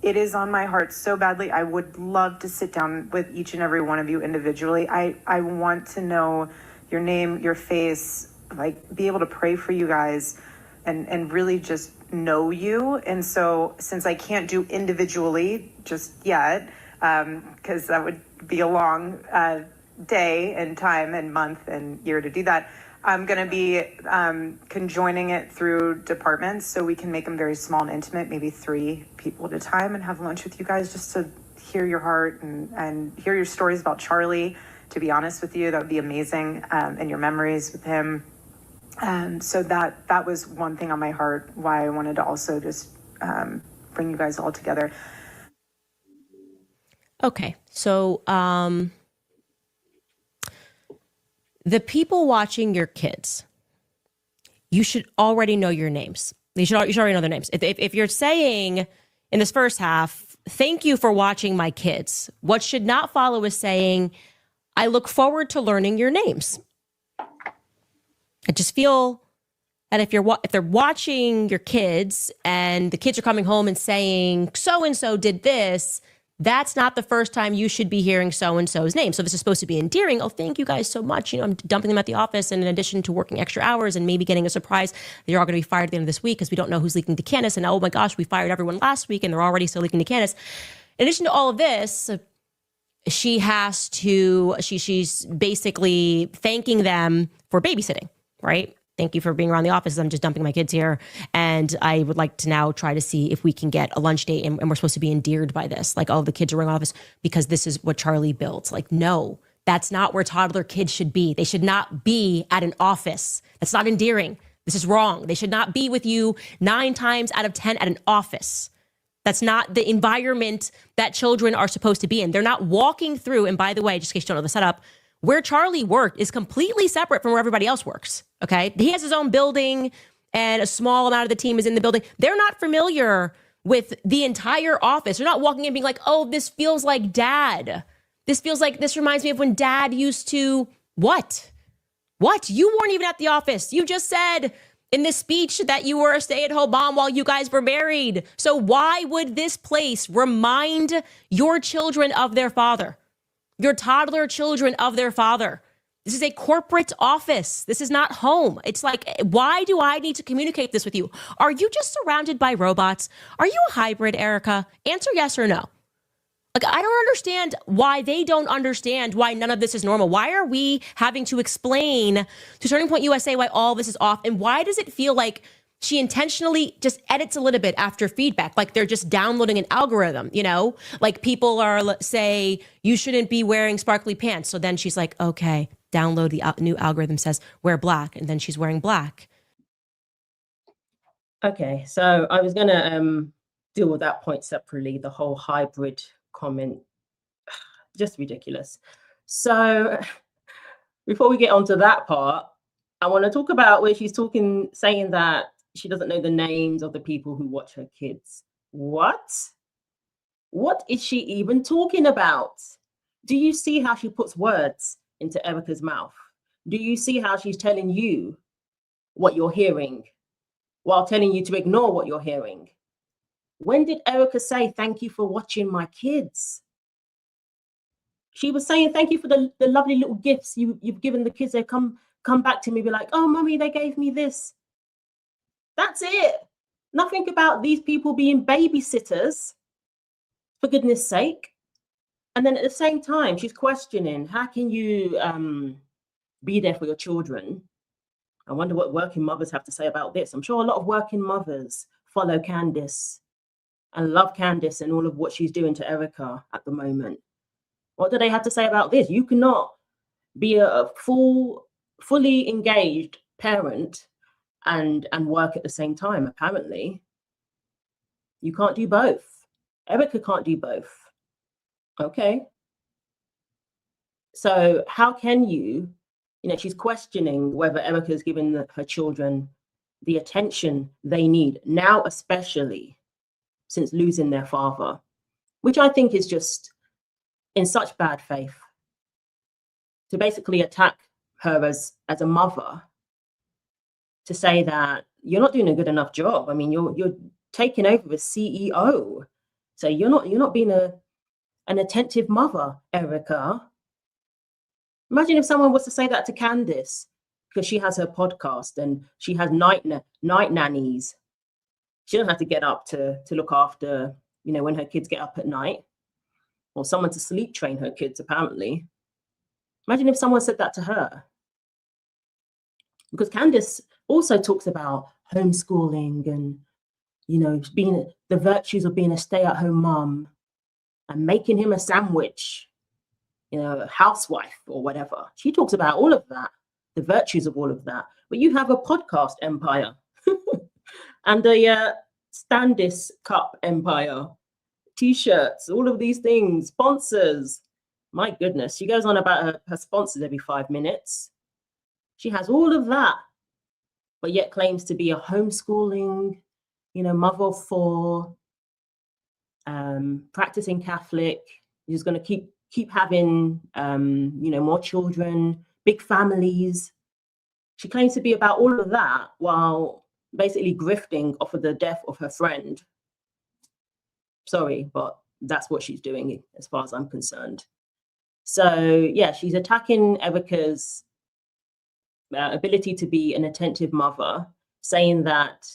it is on my heart so badly. I would love to sit down with each and every one of you individually. I want to know your name, your face, like be able to pray for you guys and really just know you. And so since I can't do individually just yet, because that would be a long day and time and month and year to do that, I'm going to be conjoining it through departments so we can make them very small and intimate, maybe 3 people at a time, and have lunch with you guys just to hear your heart and hear your stories about Charlie. To be honest with you, that would be amazing, and your memories with him. So that was one thing on my heart, why I wanted to also just bring you guys all together. Okay, so the people watching your kids, you should already know your names. You should already know their names. If you're saying in this first half, thank you for watching my kids, what should not follow is saying, I look forward to learning your names. I just feel that if they're watching your kids and the kids are coming home and saying, so-and-so did this, that's not the first time you should be hearing so-and-so's name. So this is supposed to be endearing. Oh, thank you guys so much. I'm dumping them at the office. And in addition to working extra hours and maybe getting a surprise, they're all going to be fired at the end of this week because we don't know who's leaking to Candace. And oh my gosh, we fired everyone last week and they're already still leaking to Candace. In addition to all of this, she's basically thanking them for babysitting, right? Thank you for being around the office. I'm just dumping my kids here. And I would like to now try to see if we can get a lunch date. And we're supposed to be endeared by this. Like, oh, the kids are in the office because this is what Charlie built. Like, no, that's not where toddler kids should be. They should not be at an office. That's not endearing. This is wrong. They should not be with you 9 times out of 10 at an office. That's not the environment that children are supposed to be in. They're not walking through. And by the way, just in case you don't know the setup, where Charlie worked is completely separate from where everybody else works, okay? He has his own building and a small amount of the team is in the building. They're not familiar with the entire office. They're not walking in being like, oh, this feels like dad. This reminds me of when dad used to, what? You weren't even at the office. You just said in this speech that you were a stay-at-home mom while you guys were married. So why would this place remind your children of their father? Your toddler children of their father? This is a corporate office. This is not home. It's like, why do I need to communicate this with you? Are you just surrounded by robots? Are you a hybrid, Erika? Answer yes or no. Like, I don't understand why they don't understand why none of this is normal. Why are we having to explain to Turning Point USA why all this is off? And why does it feel like she intentionally just edits a little bit after feedback? Like they're just downloading an algorithm, you know? Like people are say, you shouldn't be wearing sparkly pants. So then she's like, okay, download the new algorithm says wear black. And then she's wearing black. Okay, so I was going to deal with that point separately, the whole hybrid comment, just ridiculous. So before we get onto that part, I want to talk about where she's saying that she doesn't know the names of the people who watch her kids. What is she even talking about? Do you see how she puts words into Erika's mouth? Do you see how she's telling you what you're hearing while telling you to ignore what you're hearing? When did Erika say, thank you for watching my kids? She was saying, thank you for the lovely little gifts you've given the kids. They come back to me, be like, oh, mommy, they gave me this. That's it. Nothing about these people being babysitters, for goodness sake. And then at the same time, she's questioning, how can you be there for your children? I wonder what working mothers have to say about this. I'm sure a lot of working mothers follow Candace and love Candace and all of what she's doing to Erika at the moment. What do they have to say about this? You cannot be a fully engaged parent and work at the same time, apparently. You can't do both. Erika can't do both. Okay. So how can you know, she's questioning whether Erika is giving her children the attention they need now, especially since losing their father, which I think is just in such bad faith, to basically attack her as a mother, to say that you're not doing a good enough job. I mean, you're taking over as CEO, so you're not being an attentive mother, Erika. Imagine if someone was to say that to Candace, because she has her podcast and she has night nannies. She doesn't have to get up to look after, you know, when her kids get up at night, or someone to sleep train her kids, apparently. Imagine if someone said that to her. Because Candace also talks about homeschooling and, you know, being the virtues of being a stay-at-home mom and making him a sandwich, you know, a housewife or whatever. She talks about all of that, the virtues of all of that. But you have a podcast empire and a Candace Cup empire, T-shirts, all of these things, sponsors. My goodness, she goes on about her sponsors every 5 minutes. She has all of that, but yet claims to be a homeschooling, you know, mother of 4, practicing Catholic. She's going to keep having, you know, more children, big families. She claims to be about all of that while basically grifting off of the death of her friend. Sorry, but that's what she's doing as far as I'm concerned. So yeah, she's attacking Erika's ability to be an attentive mother, saying that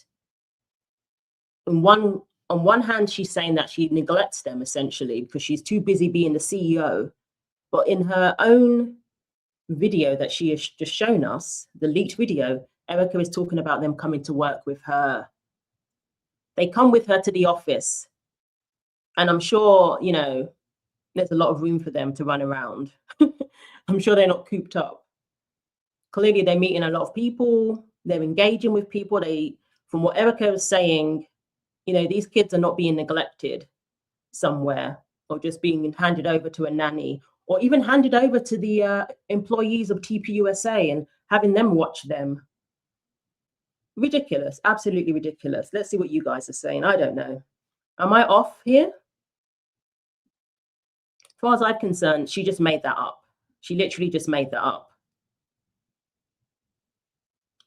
on one hand, she's saying that she neglects them essentially because she's too busy being the CEO. But in her own video that she has just shown us, the leaked video, Erika is talking about them coming to work with her. They come with her to the office. And I'm sure, you know, there's a lot of room for them to run around. I'm sure they're not cooped up. Clearly, they're meeting a lot of people. They're engaging with people. From what Erika was saying, you know, these kids are not being neglected somewhere or just being handed over to a nanny or even handed over to the employees of TPUSA and having them watch them. Ridiculous, absolutely ridiculous. Let's see what you guys are saying. I don't know. Am I off here? As far as I'm concerned, she just made that up. She literally just made that up.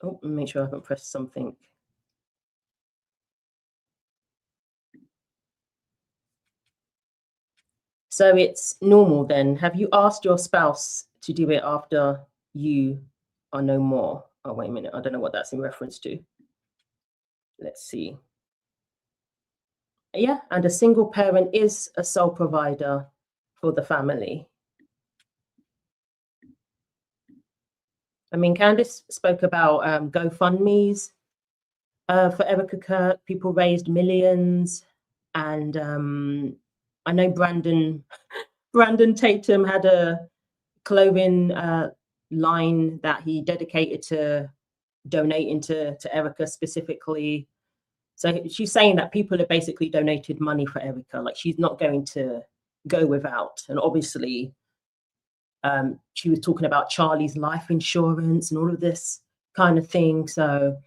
Oh, make sure I haven't pressed something. So it's normal then. Have you asked your spouse to do it after you are no more? Oh, wait a minute. I don't know what that's in reference to. Let's see. Yeah, and a single parent is a sole provider for the family. I mean, Candace spoke about GoFundMe's for Erika Kirk. People raised millions. And I know Brandon Tatum had a clothing line that he dedicated to donating to Erika specifically. So she's saying that people have basically donated money for Erika, like she's not going to go without. And obviously, she was talking about Charlie's life insurance and all of this kind of thing. So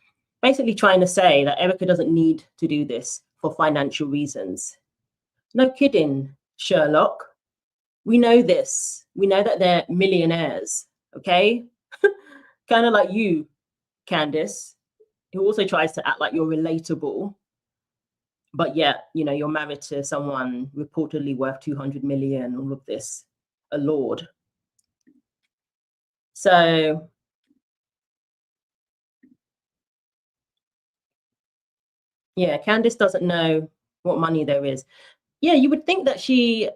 basically trying to say that Erika doesn't need to do this for financial reasons. No kidding, Sherlock. We know this. We know that they're millionaires, okay? Kind of like you, Candace, who also tries to act like you're relatable, but yet, you know, you're married to someone reportedly worth 200 million, all of this, a lord. So, yeah, Candace doesn't know what money there is. Yeah, you would think that she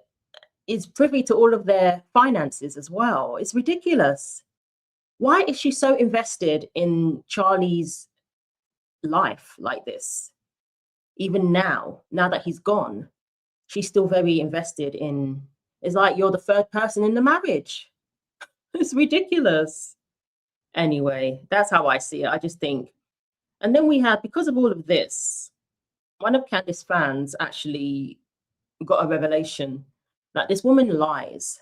is privy to all of their finances as well. It's ridiculous. Why is she so invested in Charlie's life like this? Even now that he's gone, she's still very invested in. It's like you're the third person in the marriage. It's ridiculous. Anyway, that's how I see it. I just think, and then we had, because of all of this, one of Candace's fans actually got a revelation that this woman lies.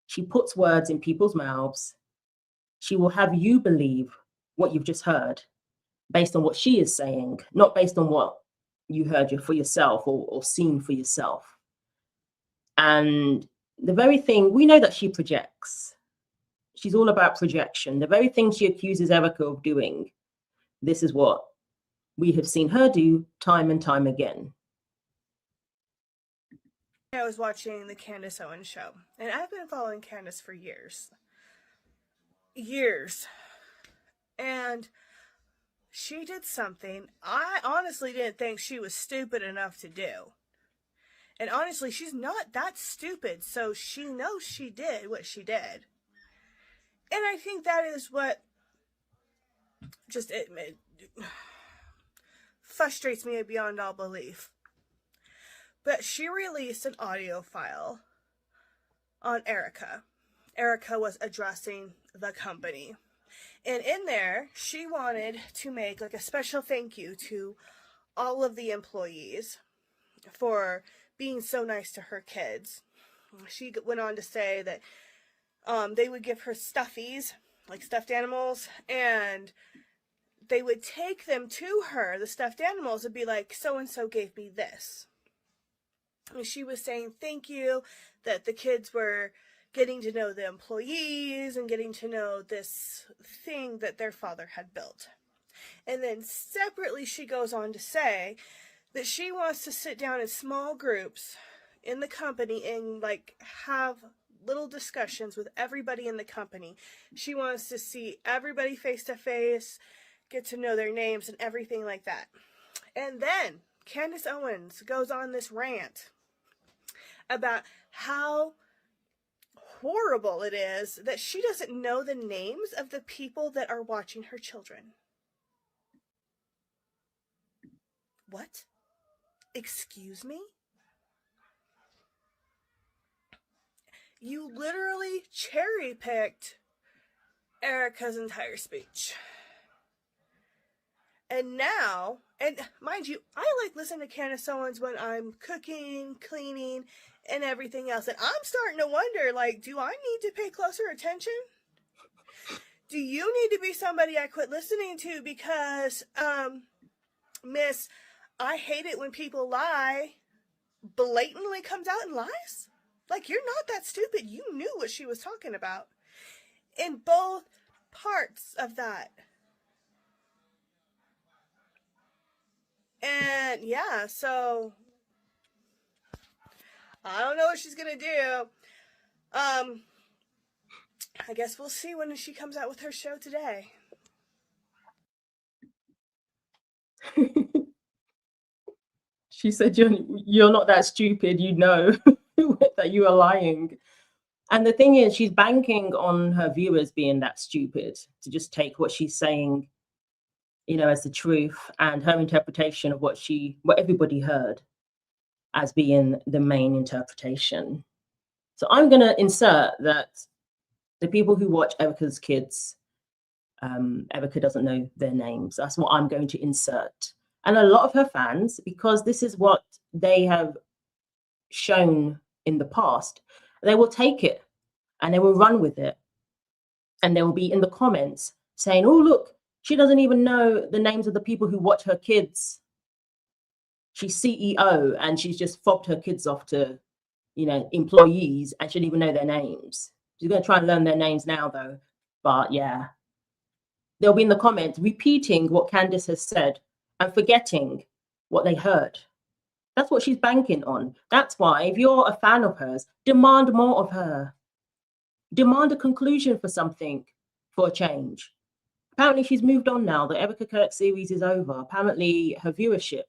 She puts words in people's mouths. She will have you believe what you've just heard based on what she is saying, not based on what you heard for yourself or seen for yourself. And the very thing, we know that she projects. She's all about projection. The very thing she accuses Erika of doing, this is what we have seen her do time and time again. I was watching the Candace Owens show, and I've been following Candace for years. And she did something I honestly didn't think she was stupid enough to do. And honestly, she's not that stupid, so she knows she did what she did. And I think that is what just it frustrates me beyond all belief. But she released an audio file on Erika. Erika was addressing the company. And in there, she wanted to make like a special thank you to all of the employees for being so nice to her kids. She went on to say that they would give her stuffies, like stuffed animals, and they would take them to her, the stuffed animals, and be like, so-and-so gave me this. And she was saying thank you, that the kids were getting to know the employees and getting to know this thing that their father had built. And then separately, she goes on to say that she wants to sit down in small groups in the company and like have little discussions with everybody in the company. She wants to see everybody face to face, get to know their names and everything like that. And then Candace Owens goes on this rant about how horrible it is that she doesn't know the names of the people that are watching her children. What? Excuse me? You literally cherry-picked Erika's entire speech. And now, and mind you, I like listening to Candace Owens when I'm cooking, cleaning, and everything else. And I'm starting to wonder, like, do I need to pay closer attention? Do you need to be somebody I quit listening to because, Miss I hate it when people lie, blatantly comes out and lies. Like, you're not that stupid. You knew what she was talking about in both parts of that. And yeah, so I don't know what she's gonna do. I guess we'll see when she comes out with her show today. She said, you're not that stupid, you know that you are lying. And the thing is, she's banking on her viewers being that stupid to just take what she's saying, as the truth, and her interpretation of what everybody heard as being the main interpretation. So I'm going to insert that the people who watch Erika's kids, Erika doesn't know their names. That's what I'm going to insert. And a lot of her fans, because this is what they have shown in the past, they will take it and they will run with it. And they will be in the comments saying, oh, look, she doesn't even know the names of the people who watch her kids. She's CEO and she's just fobbed her kids off to, employees and she didn't even know their names. She's going to try and learn their names now, though. But yeah, they'll be in the comments repeating what Candace has said and forgetting what they heard. That's what she's banking on. That's why, if you're a fan of hers, demand more of her. Demand a conclusion for something, for a change. Apparently, she's moved on now. The Erika Kirk series is over. Apparently, her viewership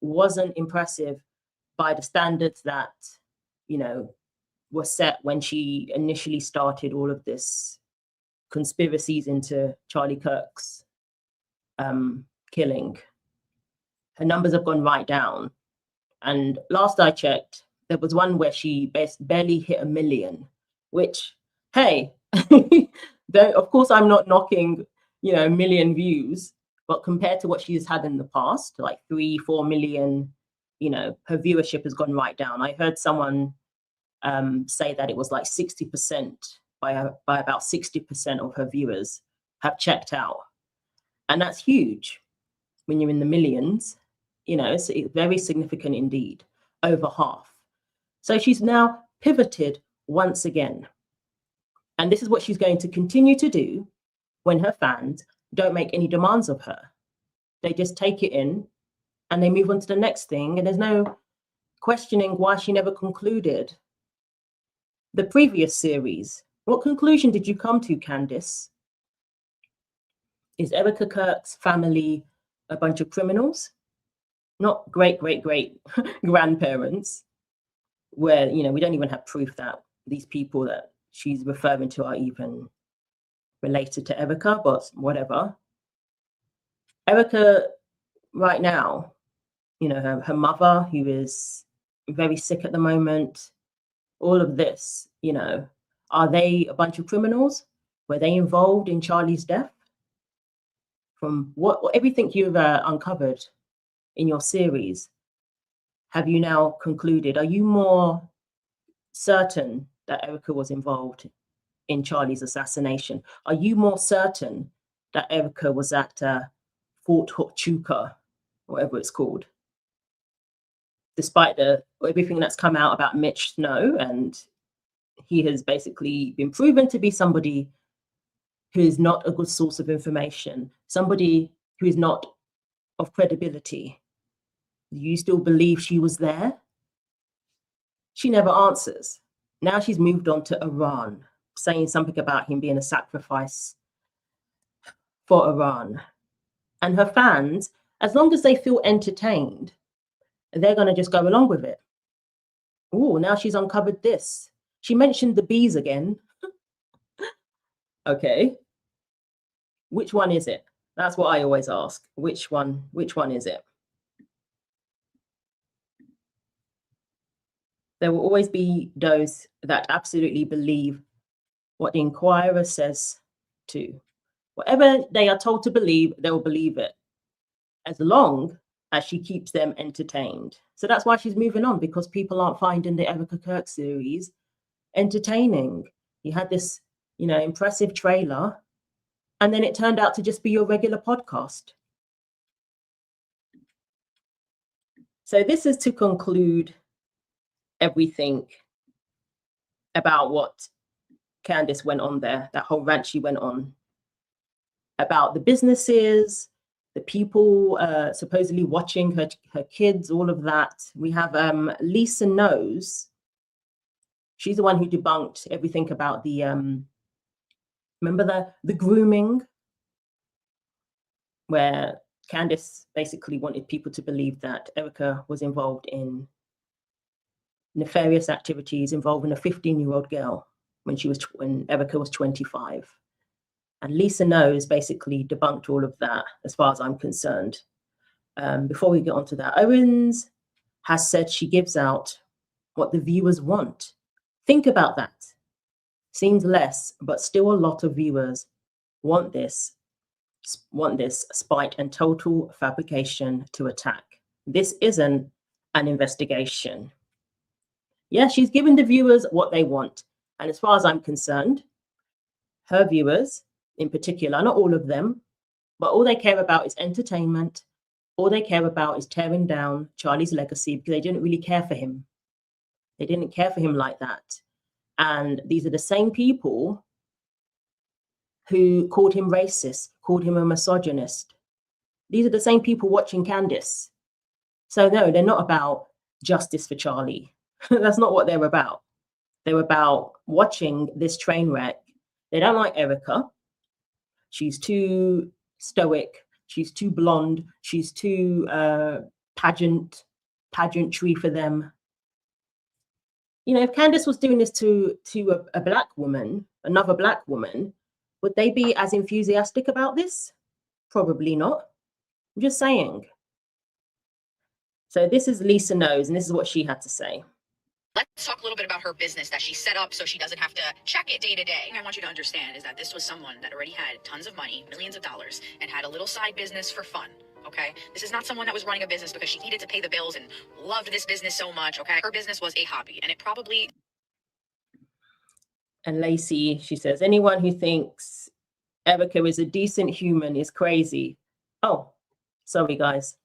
wasn't impressive by the standards that, were set when she initially started all of this conspiracies into Charlie Kirk's killing. Her numbers have gone right down. And last I checked, there was one where she barely hit 1 million, which, hey, of course I'm not knocking, 1 million views, but compared to what she's had in the past, like 3-4 million, her viewership has gone right down. I heard someone say that it was like 60%, by about 60% of her viewers have checked out. And that's huge when you're in the millions. It's very significant indeed, over half. So she's now pivoted once again. And this is what she's going to continue to do when her fans don't make any demands of her. They just take it in and they move on to the next thing. And there's no questioning why she never concluded the previous series. What conclusion did you come to, Candace? Is Erika Kirk's family a bunch of criminals? Not great grandparents, where, we don't even have proof that these people that she's referring to are even related to Erika, but whatever. Erika, right now, her mother, who is very sick at the moment, all of this, are they a bunch of criminals? Were they involved in Charlie's death? From everything you've uncovered in your series, have you now concluded? Are you more certain that Erika was involved in Charlie's assassination? Are you more certain that Erika was at Fort Huachuca, whatever it's called? Despite everything that's come out about Mitch Snow, and he has basically been proven to be somebody who is not a good source of information, somebody who is not of credibility. Do you still believe she was there? She never answers. Now she's moved on to Iran, saying something about him being a sacrifice for Iran. And her fans, as long as they feel entertained, they're going to just go along with it. Oh, now she's uncovered this. She mentioned the bees again. Okay. Which one is it? That's what I always ask. Which one is it? There will always be those that absolutely believe what the Inquirer says to. Whatever they are told to believe, they will believe it, as long as she keeps them entertained. So that's why she's moving on, because people aren't finding the Erika Kirk series entertaining. You had this, impressive trailer, and then it turned out to just be your regular podcast. So this is to conclude everything about what Candace went on there, that whole rant she went on about the businesses, the people supposedly watching her kids, all of that. We have Lisa Knows. She's the one who debunked everything about the, remember the grooming, where Candace basically wanted people to believe that Erika was involved in nefarious activities involving a 15-year-old girl when Erika was 25. And Lisa Knows basically debunked all of that, as far as I'm concerned. Before we get onto that, Owens has said she gives out what the viewers want. Think about that. Seems less, but still a lot of viewers want this spite and total fabrication to attack. This isn't an investigation. Yeah, she's giving the viewers what they want. And as far as I'm concerned, her viewers in particular, not all of them, but all they care about is entertainment. All they care about is tearing down Charlie's legacy because they didn't really care for him. They didn't care for him like that. And these are the same people who called him racist, called him a misogynist. These are the same people watching Candace. So no, they're not about justice for Charlie. That's not what they're about. They're about watching this train wreck. They don't like Erika. She's too stoic. She's too blonde. She's too pageantry for them. You know, if Candace was doing this to a black woman, another black woman, would they be as enthusiastic about this? Probably not. I'm just saying. So this is Lisa Knows, and this is what she had to say. Let's talk a little bit about her business that she set up so she doesn't have to check it day to day. I want you to understand is that this was someone that already had tons of money, millions of dollars, and had a little side business for fun, okay? This is not someone that was running a business because she needed to pay the bills and loved this business so much, okay? Her business was a hobby, and it probably... And Lacey, she says, anyone who thinks Erika is a decent human is crazy. Oh, sorry, guys.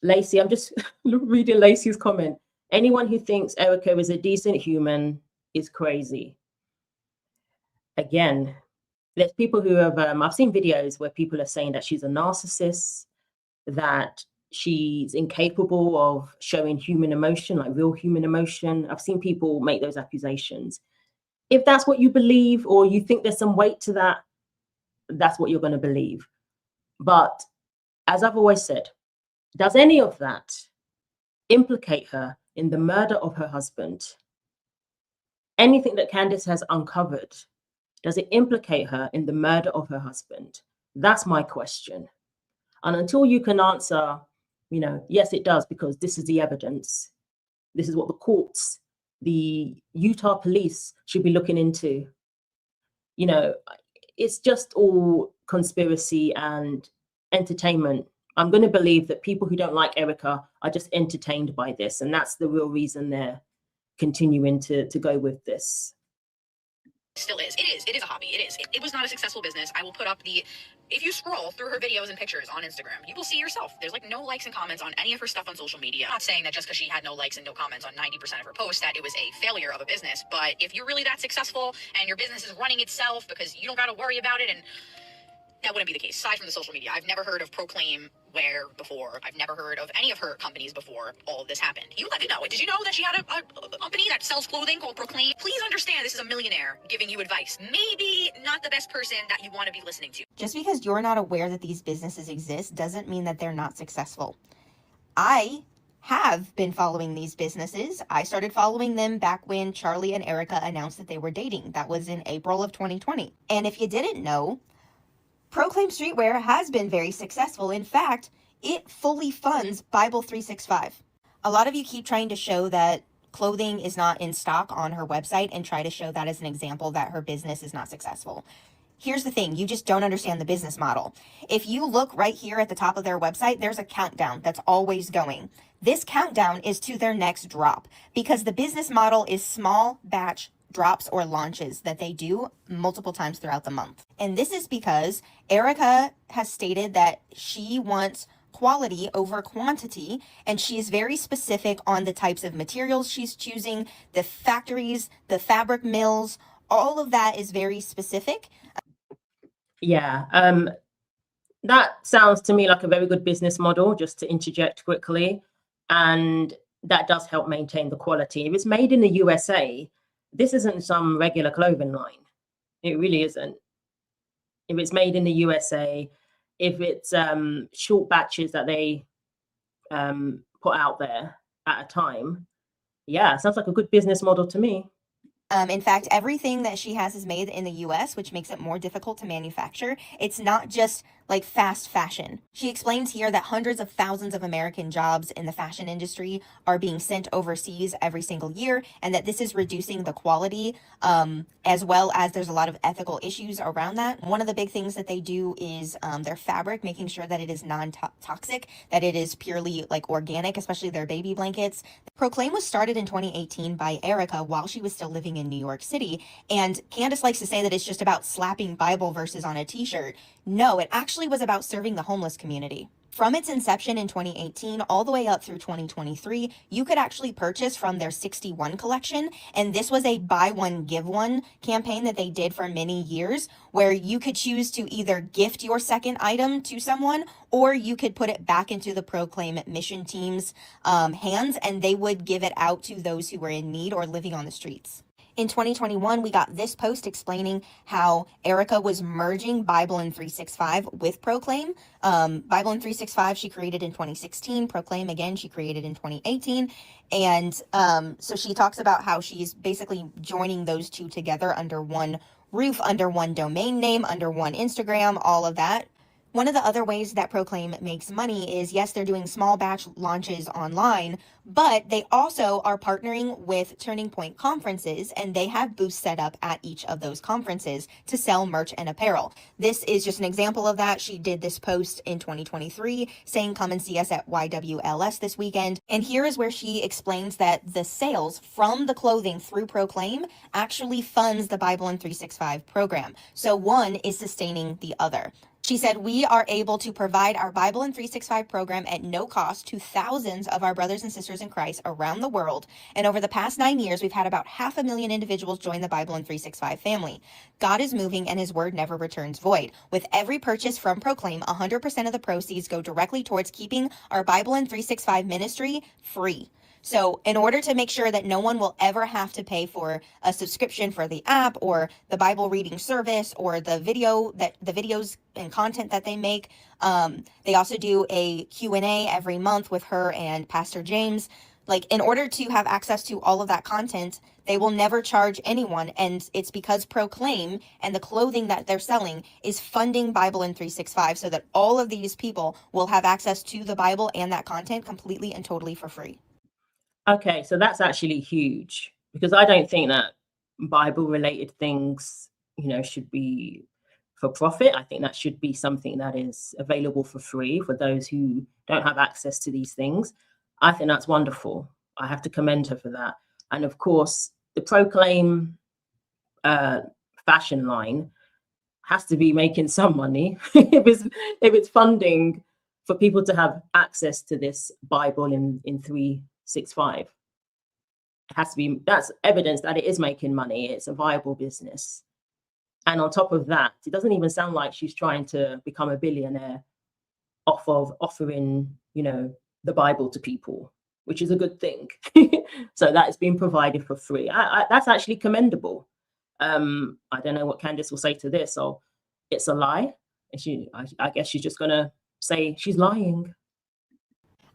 Lacey, I'm just reading Lacey's comment. Anyone who thinks Erika is a decent human is crazy. Again, there's people who have, I've seen videos where people are saying that she's a narcissist, that she's incapable of showing human emotion, like real human emotion. I've seen people make those accusations. If that's what you believe, or you think there's some weight to that, that's what you're going to believe. But as I've always said, does any of that implicate her in the murder of her husband? Anything that Candace has uncovered, does it implicate her in the murder of her husband? That's my question. And until you can answer, you know, yes, it does, because this is the evidence. This is what the courts, the Utah police should be looking into. You know, it's just all conspiracy and entertainment. I'm going to believe that people who don't like Erika are just entertained by this. And that's the real reason they're continuing to go with this. Still is. It is a hobby. It is. It was not a successful business. I will put up if you scroll through her videos and pictures on Instagram, you will see yourself. There's like no likes and comments on any of her stuff on social media. I'm not saying that just because she had no likes and no comments on 90% of her posts that it was a failure of a business. But if you're really that successful and your business is running itself because you don't got to worry about it, and that wouldn't be the case. Aside from the social media, I've never heard of Proclaim Wear before. I've never heard of any of her companies before all of this happened. You let me know. Did you know that she had a company that sells clothing called Proclaim? Please understand this is a millionaire giving you advice. Maybe not the best person that you want to be listening to. Just because you're not aware that these businesses exist doesn't mean that they're not successful. I have been following these businesses. I started following them back when Charlie and Erika announced that they were dating. That was in April of 2020. And if you didn't know, Proclaim Streetwear has been very successful. In fact, it fully funds Bible 365. A lot of you keep trying to show that clothing is not in stock on her website and try to show that as an example that her business is not successful. Here's the thing, you just don't understand the business model. If you look right here at the top of their website, there's a countdown that's always going. This countdown is to their next drop because the business model is small batch drops or launches that they do multiple times throughout the month. And this is because Erika has stated that she wants quality over quantity, and she is very specific on the types of materials she's choosing, the factories, the fabric mills, all of that is very specific. Yeah, that sounds to me like a very good business model, just to interject quickly. And that does help maintain the quality. If it's made in the USA, this isn't some regular clothing line. It really isn't. If it's made in the USA, if it's short batches that they put out there at a time, yeah, sounds like a good business model to me. In fact, everything that she has is made in the US, which makes it more difficult to manufacture. It's not just like fast fashion. She explains here that hundreds of thousands of American jobs in the fashion industry are being sent overseas every single year, and that this is reducing the quality, as well as there's a lot of ethical issues around that. One of the big things that they do is their fabric, making sure that it is non-toxic, that it is purely like organic, especially their baby blankets. Proclaim was started in 2018 by Erika while she was still living in New York City, and Candace likes to say that it's just about slapping Bible verses on a t-shirt. No, it actually was about serving the homeless community. From its inception in 2018 all the way up through 2023, you could actually purchase from their 61 collection, and this was a buy one, give one campaign that they did for many years, where you could choose to either gift your second item to someone, or you could put it back into the Proclaim mission team's hands, and they would give it out to those who were in need or living on the streets. In 2021, we got this post explaining how Erika was merging Bible in 365 with Proclaim. Bible in 365 she created in 2016. Proclaim, again, she created in 2018. And so she talks about how she's basically joining those two together under one roof, under one domain name, under one Instagram, all of that. One of the other ways that Proclaim makes money is, yes, they're doing small batch launches online, but they also are partnering with Turning Point conferences, and they have booths set up at each of those conferences to sell merch and apparel. This is just an example of that. She did this post in 2023 saying, come and see us at YWLS this weekend. And here is where she explains that the sales from the clothing through Proclaim actually funds the Bible in 365 program. So one is sustaining the other. She said, we are able to provide our Bible in 365 program at no cost to thousands of our brothers and sisters in Christ around the world. And over the past 9 years, we've had about 500,000 individuals join the Bible in 365 family. God is moving and his word never returns void. With every purchase from Proclaim, 100% of the proceeds go directly towards keeping our Bible in 365 ministry free. So in order to make sure that no one will ever have to pay for a subscription for the app or the Bible reading service or the videos and content that they make, they also do a Q&A every month with her and Pastor James. Like, in order to have access to all of that content, they will never charge anyone. And it's because Proclaim and the clothing that they're selling is funding Bible in 365 so that all of these people will have access to the Bible and that content completely and totally for free. Okay, so that's actually huge, because I don't think that Bible related things, should be for profit. I think that should be something that is available for free for those who don't have access to these things. I think that's wonderful. I have to commend her for that. And of course, the Proclaim fashion line has to be making some money if it's funding for people to have access to this Bible in 365. It has to be, that's evidence that it is making money. It's a viable business. And on top of that, it doesn't even sound like she's trying to become a billionaire off of offering, the Bible to people, which is a good thing. So that is being provided for free. That's actually commendable. I don't know what Candace will say to this, or it's a lie. And I guess she's just gonna say she's lying.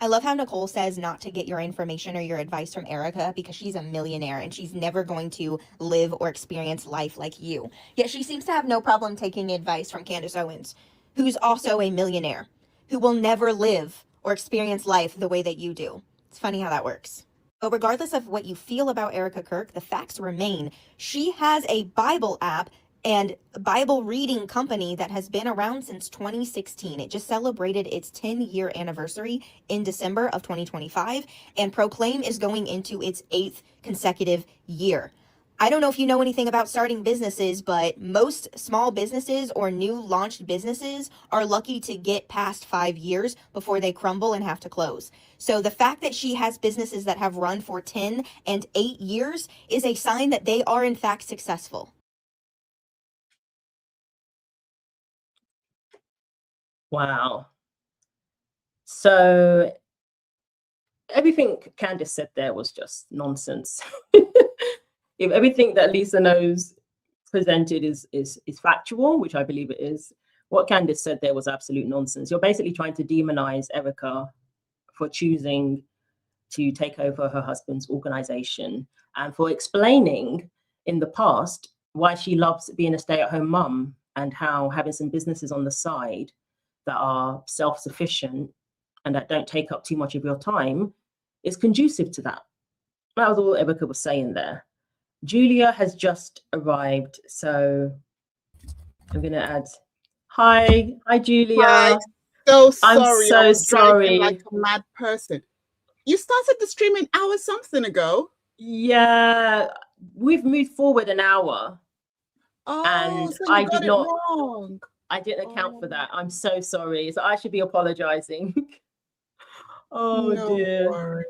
I love how Nicole says not to get your information or your advice from Erika because she's a millionaire and she's never going to live or experience life like you. Yet she seems to have no problem taking advice from Candace Owens, who's also a millionaire, who will never live or experience life the way that you do. It's funny how that works. But regardless of what you feel about Erika Kirk, the facts remain. She has a Bible app and Bible reading company that has been around since 2016. It just celebrated its 10-year anniversary in December of 2025, and Proclaim is going into its 8th consecutive year. I don't know if you know anything about starting businesses, but most small businesses or new launched businesses are lucky to get past 5 years before they crumble and have to close. So the fact that she has businesses that have run for 10 and 8 years is a sign that they are in fact successful. Wow. So everything Candace said there was just nonsense. If everything that Lisa knows presented is factual, which I believe it is, what Candace said there was absolute nonsense. You're basically trying to demonize Erika for choosing to take over her husband's organization and for explaining in the past why she loves being a stay-at-home mum and how having some businesses on the side that are self-sufficient and that don't take up too much of your time is conducive to that. That was all Erika was saying there. Julia has just arrived, so I'm going to add, hi Julia. Hi. So I'm sorry, so I was driving sorry. like a mad person. You started the stream an hour something ago. Yeah, we've moved forward an hour. Oh, And so you I got did it not, wrong. I didn't account for that. I'm so sorry. So I should be apologizing. Oh No dear. worries.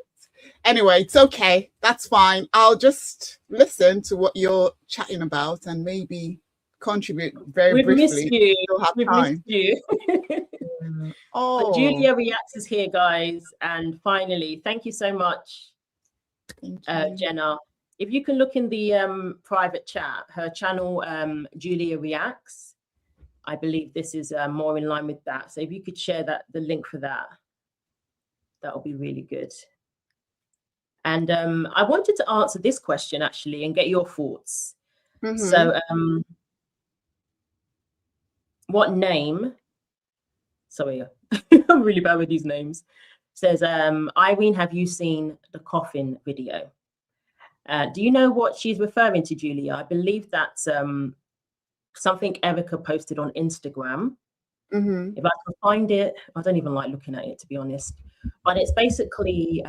Anyway, it's okay. That's fine. I'll just listen to what you're chatting about and maybe contribute very We've briefly. missed you. You'll have We've time. missed you. Oh, But Julia Reacts is here, guys. And finally, thank you so much, thank you. Jenna. If you can look in the private chat, her channel, Julia Reacts. I believe this is more in line with that. So if you could share the link for that, that would be really good. And I wanted to answer this question actually and get your thoughts. So what name, sorry, I'm really bad with these names, says, Irene, have you seen the coffin video? Do you know what she's referring to, Julia? I believe that's something Erika posted on Instagram. If I can find it, I don't even like looking at it, to be honest. But it's basically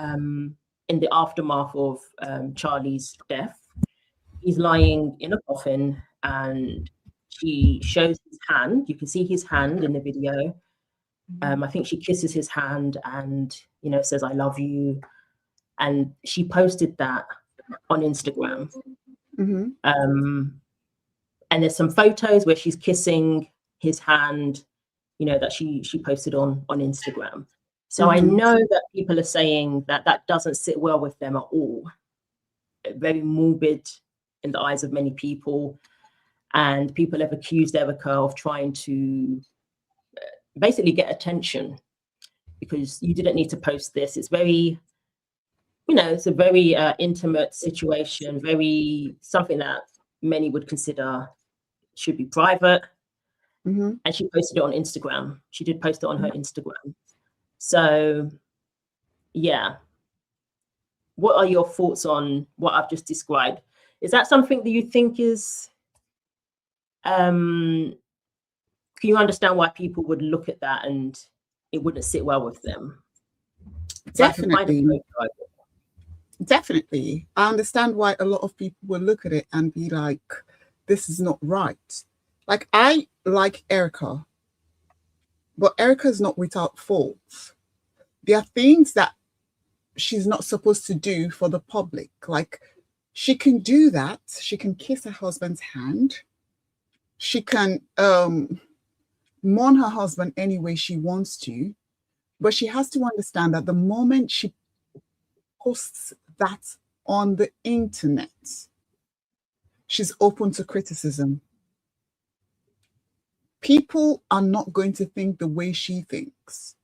in the aftermath of Charlie's death. He's lying in a coffin and she shows his hand. You can see his hand in the video. I think she kisses his hand and, you know, says, I love you. And she posted that on Instagram. And there's some photos where she's kissing his hand, you know, that she posted on Instagram. So I know that people are saying that that doesn't sit well with them at all. Very morbid in the eyes of many people. And people have accused Erika of trying to basically get attention because you didn't need to post this. It's very, you know, it's a very intimate situation, very something that many would consider should be private. And she posted it on Instagram. She did post it on her Instagram. So, yeah. What are your thoughts on what I've just described? Is that something that you think is, can you understand why people would look at that and it wouldn't sit well with them? Definitely. Definitely. I understand why a lot of people will look at it and be like, this is not right. Like, I like Erika, but Erika is not without fault. There are things that she's not supposed to do for the public. Like, she can do that. She can kiss her husband's hand. She can mourn her husband any way she wants to. But she has to understand that the moment she posts that on the internet, she's open to criticism. People are not going to think the way she thinks.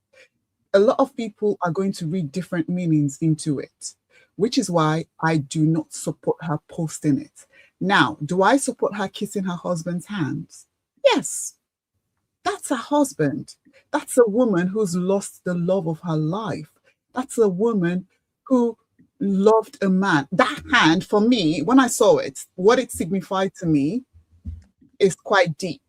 A lot of people are going to read different meanings into it, which is why I do not support her posting it. Now, do I support her kissing her husband's hands? Yes. That's her husband. That's a woman who's lost the love of her life. That's a woman who loved a man. That hand, for me, when I saw it, what it signified to me is quite deep.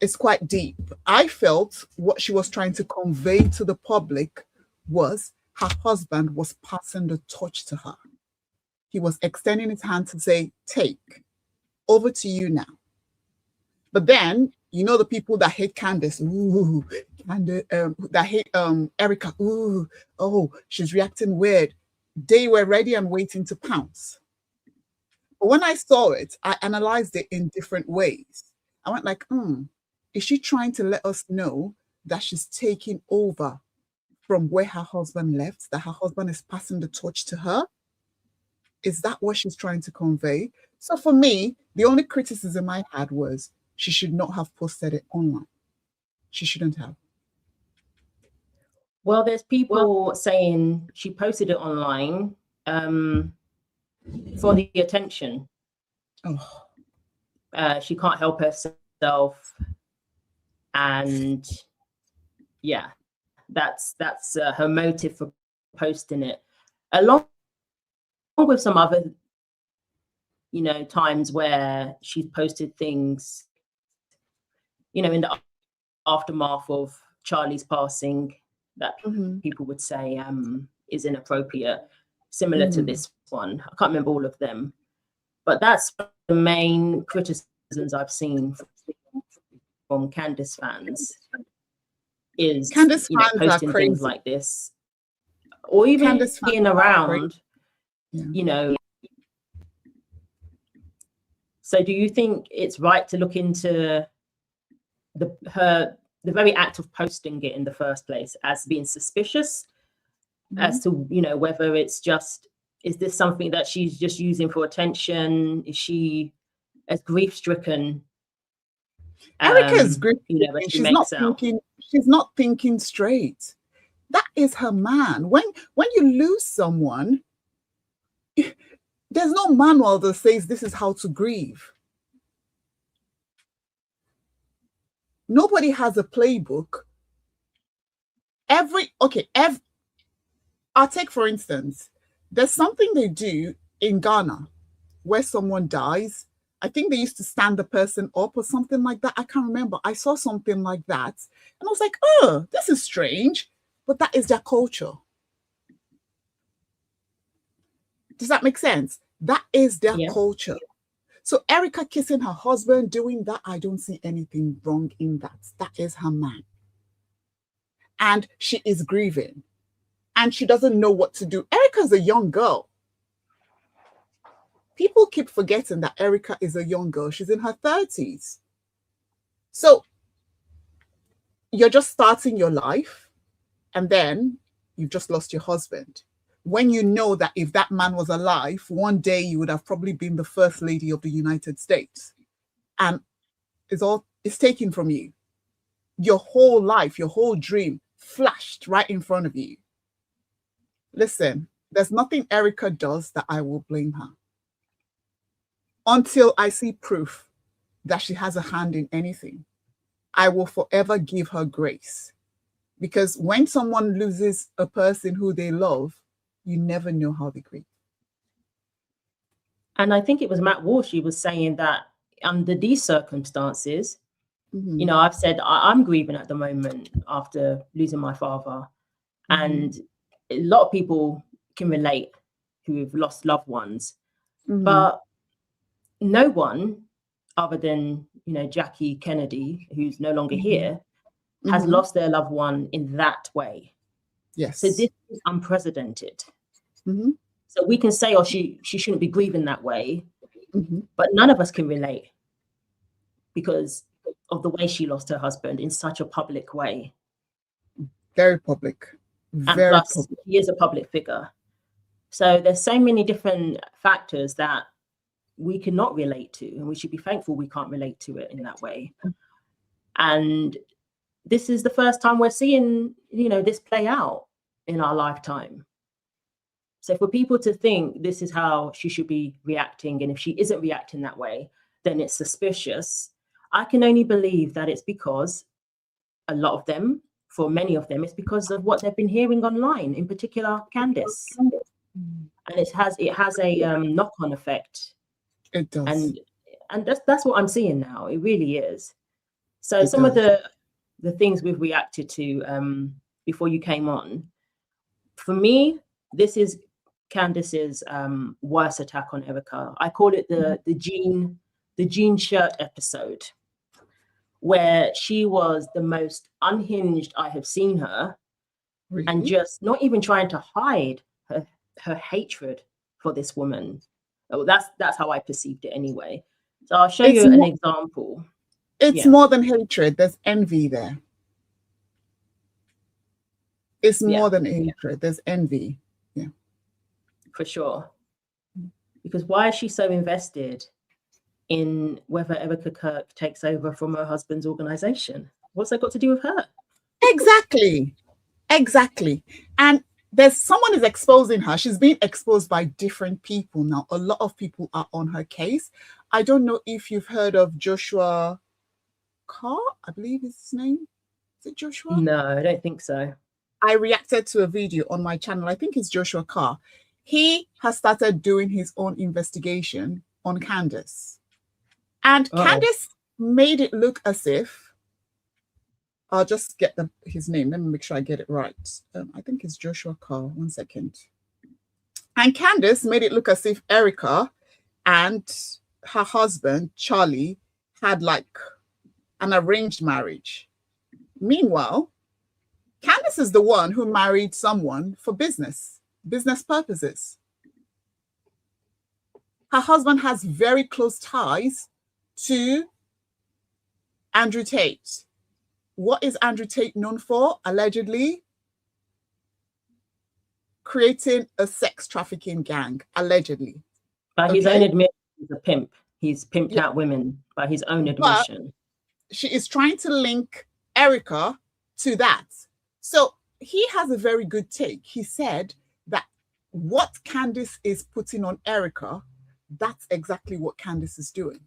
It's quite deep. I felt what she was trying to convey to the public was her husband was passing the torch to her. He was extending his hand to say, take, over to you now. But then, you know, the people that hate Candace, ooh, Candace, that hate Erika, ooh, oh, she's reacting weird. They were ready and waiting to pounce. But when I saw it, I analyzed it in different ways. I went like, is she trying to let us know that she's taking over from where her husband left, that her husband is passing the torch to her? Is that what she's trying to convey? So for me, the only criticism I had was she should not have posted it online. She shouldn't have. Well, there's people saying she posted it online for the attention. Oh. She can't help herself, and yeah, that's her motive for posting it, along with some other, you know, times where she's posted things, you know, in the aftermath of Charlie's passing, that people would say is inappropriate, similar to this one. I can't remember all of them, but that's the main criticisms I've seen from Candace fans, is Candace you know, fans posting are crazy. things like this, or even Candace being around, yeah. you know. So do you think it's right to look into the very act of posting it in the first place as being suspicious, as to, you know, whether it's just, is this something that she's just using for attention? Is she as grief-stricken? Erika is grief-stricken. You know, she's not thinking straight. That is her man. When you lose someone, there's no manual that says this is how to grieve. Nobody has a playbook. I'll take, for instance, there's something they do in Ghana where someone dies. I think they used to stand the person up or something like that. I can't remember. I saw something like that. And I was like, oh, this is strange. But that is their culture. Does that make sense? That is their culture. So Erika kissing her husband, doing that, I don't see anything wrong in that. That is her man. And she is grieving. And she doesn't know what to do. Erika's a young girl. People keep forgetting that Erika is a young girl. She's in her 30s. So you're just starting your life, and then you've just lost your husband. When you know that if that man was alive, one day you would have probably been the first lady of the United States. And it's taken from you. Your whole life, your whole dream flashed right in front of you. Listen, there's nothing Erika does that I will blame her, until I see proof that she has a hand in anything. I will forever give her grace, because when someone loses a person who they love, you never know how they grieve. And I think it was Matt Walsh, he was saying that under these circumstances, you know, I've said I'm grieving at the moment after losing my father. And a lot of people can relate who have lost loved ones. But no one other than, you know, Jackie Kennedy, who's no longer here, has lost their loved one in that way. Yes. So this is unprecedented. So we can say, oh, she shouldn't be grieving that way, but none of us can relate because of the way she lost her husband in such a public way. Very public. Very and plus, public. He is a public figure. So there's so many different factors that we cannot relate to, and we should be thankful we can't relate to it in that way. And this is the first time we're seeing, you know, this play out in our lifetime. So for people to think this is how she should be reacting, and if she isn't reacting that way, then it's suspicious. I can only believe that it's because a lot of them, for many of them, it's because of what they've been hearing online, in particular Candace. And it has a knock-on effect. It does. And that's what I'm seeing now. It really is. So some of the things we've reacted to before you came on, for me, this is Candace's worst attack on Erika. I call it the jean shirt episode, where she was the most unhinged I have seen her, and just not even trying to hide her hatred for this woman. Oh, that's how I perceived it anyway. So I'll show you an example. It's more than hatred. There's envy there. It's more than hatred. There's envy. Yeah. For sure. Because why is she so invested in whether Erika Kirk takes over from her husband's organization? What's that got to do with her? Exactly. Exactly. And someone is exposing her. She's being exposed by different people now. A lot of people are on her case. I don't know if you've heard of Joshua Carr, I believe is his name. Is it Joshua? No, I don't think so. I reacted to a video on my channel. I think it's Joshua Carr. He has started doing his own investigation on Candace. And Candace made it look as if, I'll just get his name. Let me make sure I get it right. I think it's Joshua Carr. 1 second. And Candace made it look as if Erika and her husband, Charlie, had like an arranged marriage. Meanwhile, Candace is the one who married someone for business purposes. Her husband has very close ties to Andrew Tate. What is Andrew Tate known for? Allegedly creating a sex trafficking gang, allegedly. By his own admission, he's a pimp. He's pimped out women by his own admission. But she is trying to link Erika to that. So he has a very good take. He said that what Candace is putting on Erika, that's exactly what Candace is doing.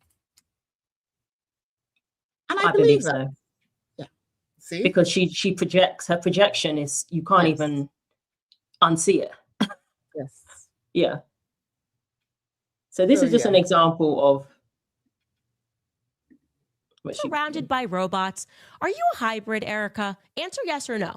And I believe that. So. Yeah. See? Because she projects, her projection is, you can't even unsee it. Yes. Yeah. So this is just an example of surrounded by robots. Are you a hybrid, Erika? Answer yes or no.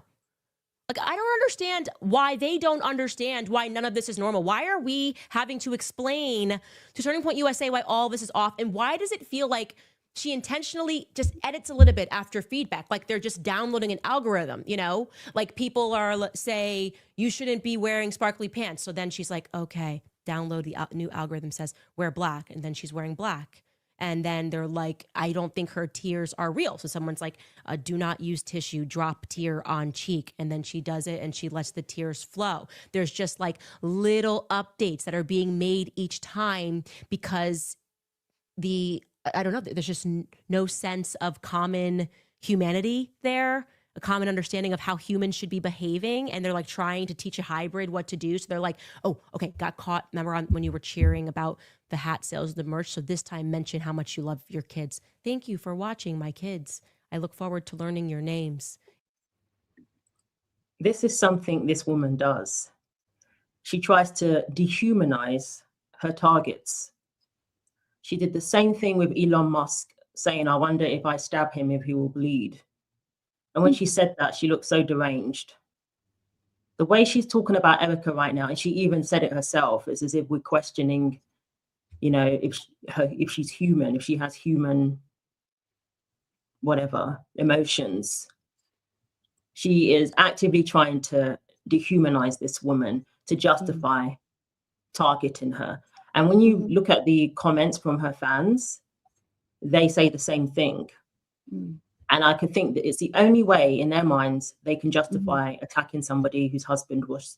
Like, I don't understand why they don't understand why none of this is normal. Why are we having to explain to Turning Point USA why all this is off? And why does it feel like she intentionally just edits a little bit after feedback? Like they're just downloading an algorithm, you know? Like people are say, you shouldn't be wearing sparkly pants. So then she's like, okay, download the new algorithm says wear black. And then she's wearing black. And then they're like, I don't think her tears are real. So someone's like, do not use tissue, drop tear on cheek. And then she does it and she lets the tears flow. There's just like little updates that are being made each time because I don't know, there's just no sense of common humanity there, a common understanding of how humans should be behaving. And they're like trying to teach a hybrid what to do. So they're like, oh, okay, got caught. Remember when you were cheering about the hat sales, the merch. So this time mention how much you love your kids. Thank you for watching, my kids. I look forward to learning your names. This is something this woman does. She tries to dehumanize her targets. She did the same thing with Elon Musk, saying, I wonder if I stab him, if he will bleed. And when she said that, she looked so deranged. The way she's talking about Erika right now, and she even said it herself, is as if we're questioning, you know, if she's human, if she has human, whatever, emotions. She is actively trying to dehumanize this woman to justify targeting her. And when you look at the comments from her fans, they say the same thing. And I could think that it's the only way in their minds they can justify attacking somebody whose husband was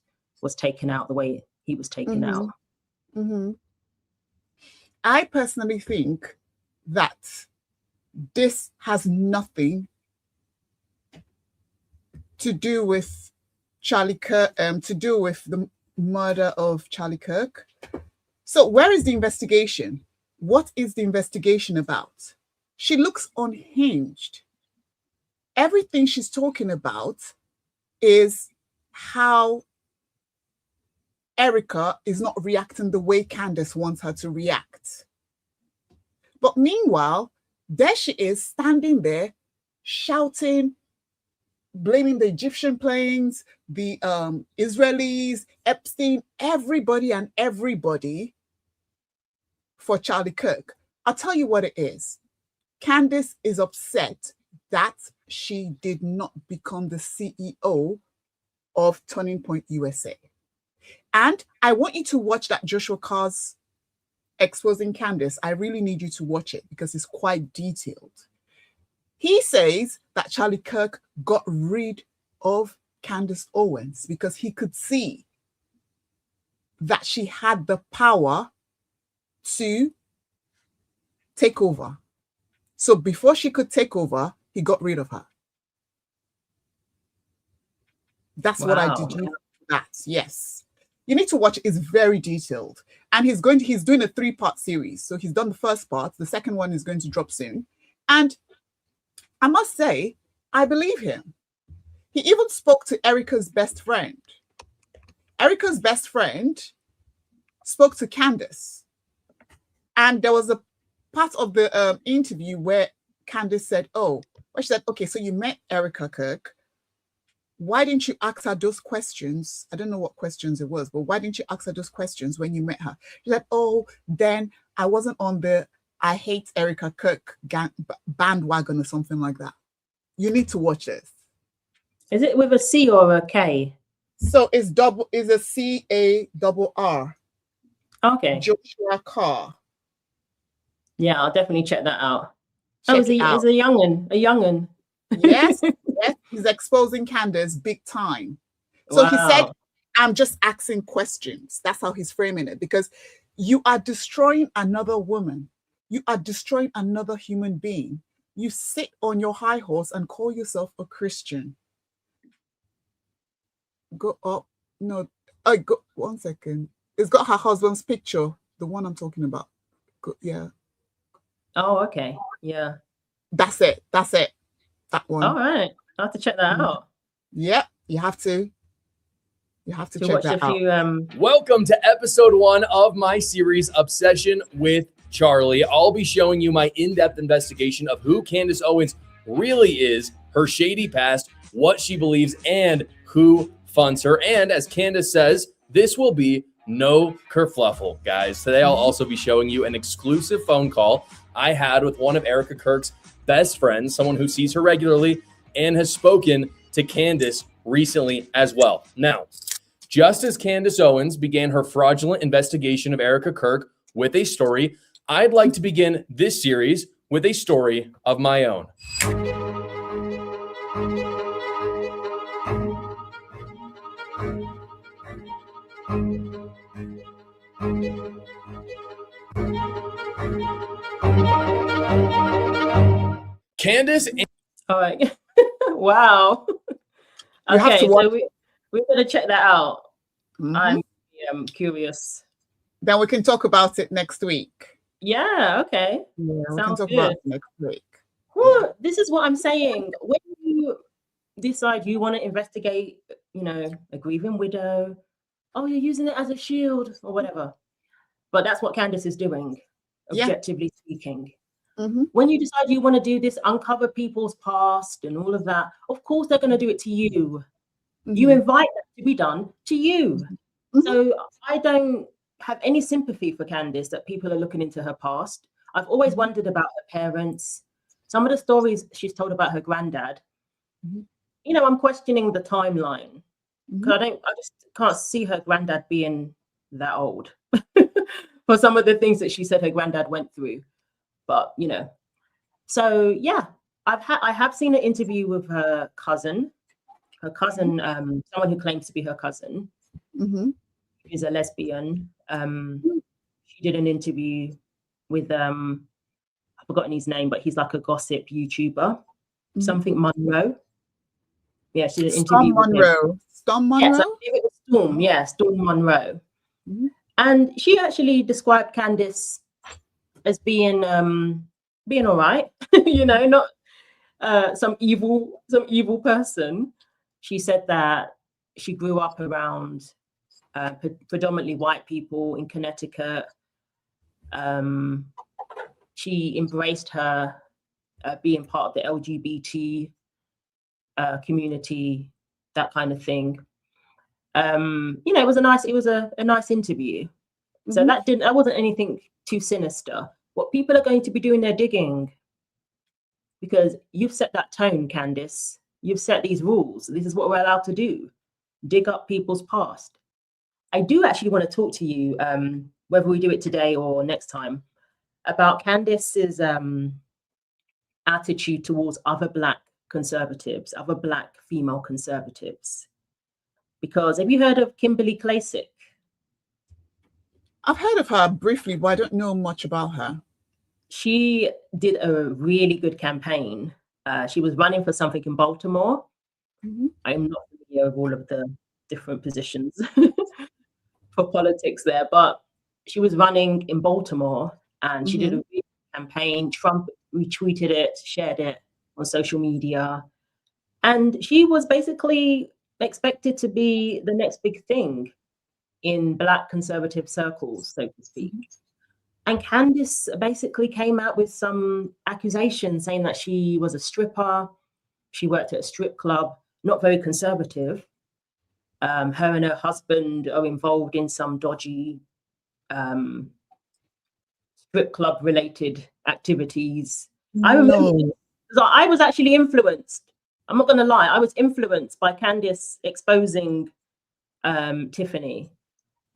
taken out the way he was taken out. I personally think that this has nothing to do with Charlie Kirk, to do with the murder of Charlie Kirk. So where is the investigation? What is the investigation about? She looks unhinged. Everything she's talking about is how Erika is not reacting the way Candace wants her to react. But meanwhile, there she is standing there shouting blaming the Egyptian planes, the Israelis, Epstein, everybody and everybody for Charlie Kirk. I'll tell you what it is. Candace is upset that she did not become the CEO of Turning Point USA. And I want you to watch that Joshua Carr's Exposing Candace. I really need you to watch it because it's quite detailed. He says that Charlie Kirk got rid of Candace Owens because he could see that she had the power to take over. So before she could take over, he got rid of her. That's what I did. That, yes. You need to watch it. It's very detailed. And he's doing a 3-part series. So he's done the first part. The second one is going to drop soon. And I must say, I believe him. He even spoke to Erika's best friend. Erika's best friend spoke to Candace. And there was a part of the interview where Candace said, she said, okay, so you met Erika Kirk. Why didn't you ask her those questions? I don't know what questions it was, but why didn't you ask her those questions when you met her? She said, then I wasn't on the I hate Erika Kirk bandwagon or something like that. You need to watch this. Is it with a C or a K? So it's a C-A-R-R. Okay. Joshua Carr. Yeah, I'll definitely check that out. Check he's a young'un. Yes, yes, he's exposing Candace big time. So he said, I'm just asking questions. That's how he's framing it, because you are destroying another woman. You are destroying another human being. You sit on your high horse and call yourself a Christian. Go up. No, go 1 second. It's got her husband's picture, the one I'm talking about. Yeah. Oh, okay. Yeah. That's it. That one. All right. I'll have to check that out. Yep, you have to. You have to check watch that a few, out. Welcome to episode 1 of my series, Obsession with Charlie. I'll be showing you my in-depth investigation of who Candace Owens really is, her shady past, what she believes, and who funds her. And as Candace says, this will be no kerfluffle, guys. Today, I'll also be showing you an exclusive phone call I had with one of Erika Kirk's best friends, someone who sees her regularly and has spoken to Candace recently as well. Now, just as Candace Owens began her fraudulent investigation of Erika Kirk with a story, I'd like to begin this series with a story of my own. Candace. All right. Wow. Okay, so we're going to check that out. I'm curious. Then we can talk about it next week. Yeah, okay. Yeah, we Sounds can talk good. about it next week. Well, this is what I'm saying. When you decide you want to investigate, a grieving widow, you're using it as a shield or whatever. But that's what Candace is doing, objectively speaking. When you decide you want to do this, uncover people's past and all of that, of course they're going to do it to you. You invite that to be done to you. So I don't have any sympathy for Candace that people are looking into her past. I've always wondered about her parents. Some of the stories she's told about her granddad. I'm questioning the timeline because I just can't see her granddad being that old for some of the things that she said her granddad went through. But so yeah, I have seen an interview with her cousin, someone who claims to be her cousin, is a lesbian. She did an interview with I've forgotten his name, but he's like a gossip YouTuber, something Monroe. Yeah, she did an interview with him. Storm Monroe. Yes, I believe it was Storm. Yeah, Storm Monroe. And she actually described Candace as being all right, not some evil person. She said that she grew up around predominantly white people in Connecticut. She embraced her being part of the LGBT community, that kind of thing. You know, it was a nice interview. So that wasn't anything too sinister. What people are going to be doing their digging, because you've set that tone, Candace. You've set these rules. This is what we're allowed to do. Dig up people's past. I do actually want to talk to you, whether we do it today or next time, about Candace's attitude towards other Black conservatives, other Black female conservatives. Because have you heard of Kimberly Klasick? I've heard of her briefly, but I don't know much about her. She did a really good campaign. She was running for something in Baltimore. I'm not familiar with all of the different positions for politics there, but she was running in Baltimore, and she did a really good campaign. Trump retweeted it, shared it on social media, and she was basically expected to be the next big thing in Black conservative circles, so to speak. And Candace basically came out with some accusations saying that she was a stripper, she worked at a strip club, not very conservative. Her and her husband are involved in some dodgy strip club related activities. I remember, so I was actually influenced. I'm not going to lie. I was influenced by Candace exposing Tiffany.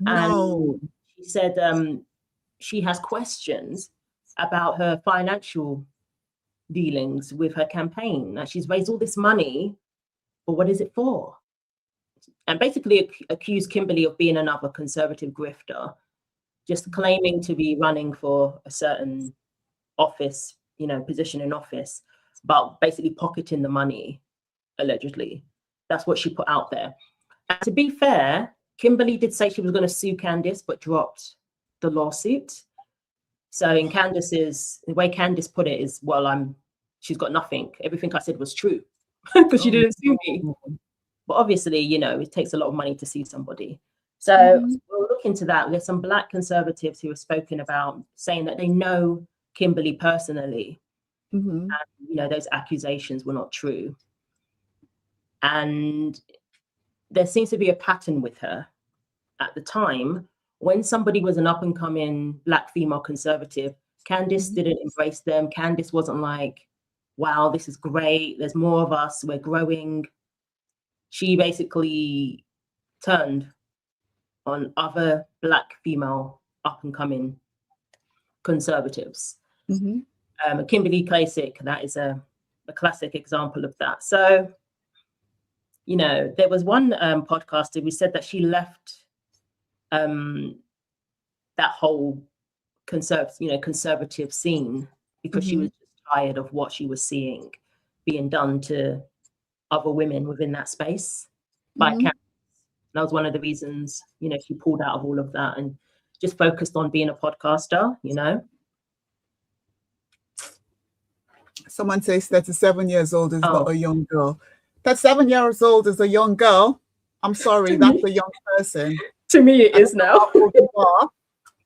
And she said she has questions about her financial dealings with her campaign. That she's raised all this money, but what is it for? And basically accused Kimberly of being another conservative grifter, just claiming to be running for a certain office, you know, position in office, but basically pocketing the money, allegedly. That's what she put out there. And to be fair, Kimberly did say she was going to sue Candace, but dropped the lawsuit. So in Candace's, the way Candace put it is, well, she's got nothing. Everything I said was true because she didn't sue me. But obviously, you know, it takes a lot of money to sue somebody. So we'll look into that. There's some Black conservatives who have spoken about saying that they know Kimberly personally. And, you know, those accusations were not true. And there seems to be a pattern with her. At the time, when somebody was an up-and-coming Black female conservative, Candace didn't embrace them. Candace wasn't like, wow, this is great. There's more of us. We're growing. She basically turned on other Black female up-and-coming conservatives. Kimberly Klasick, that is a classic example of that. So, you know, there was one podcaster who said that she left that whole conservative scene because she was just tired of what she was seeing being done to other women within that space by Candace. That was one of the reasons, you know, she pulled out of all of that and just focused on being a podcaster, you know. Someone says 37 years old is not a young girl. 37 years old is a young girl. I'm sorry, that's a young person. To me, it is now.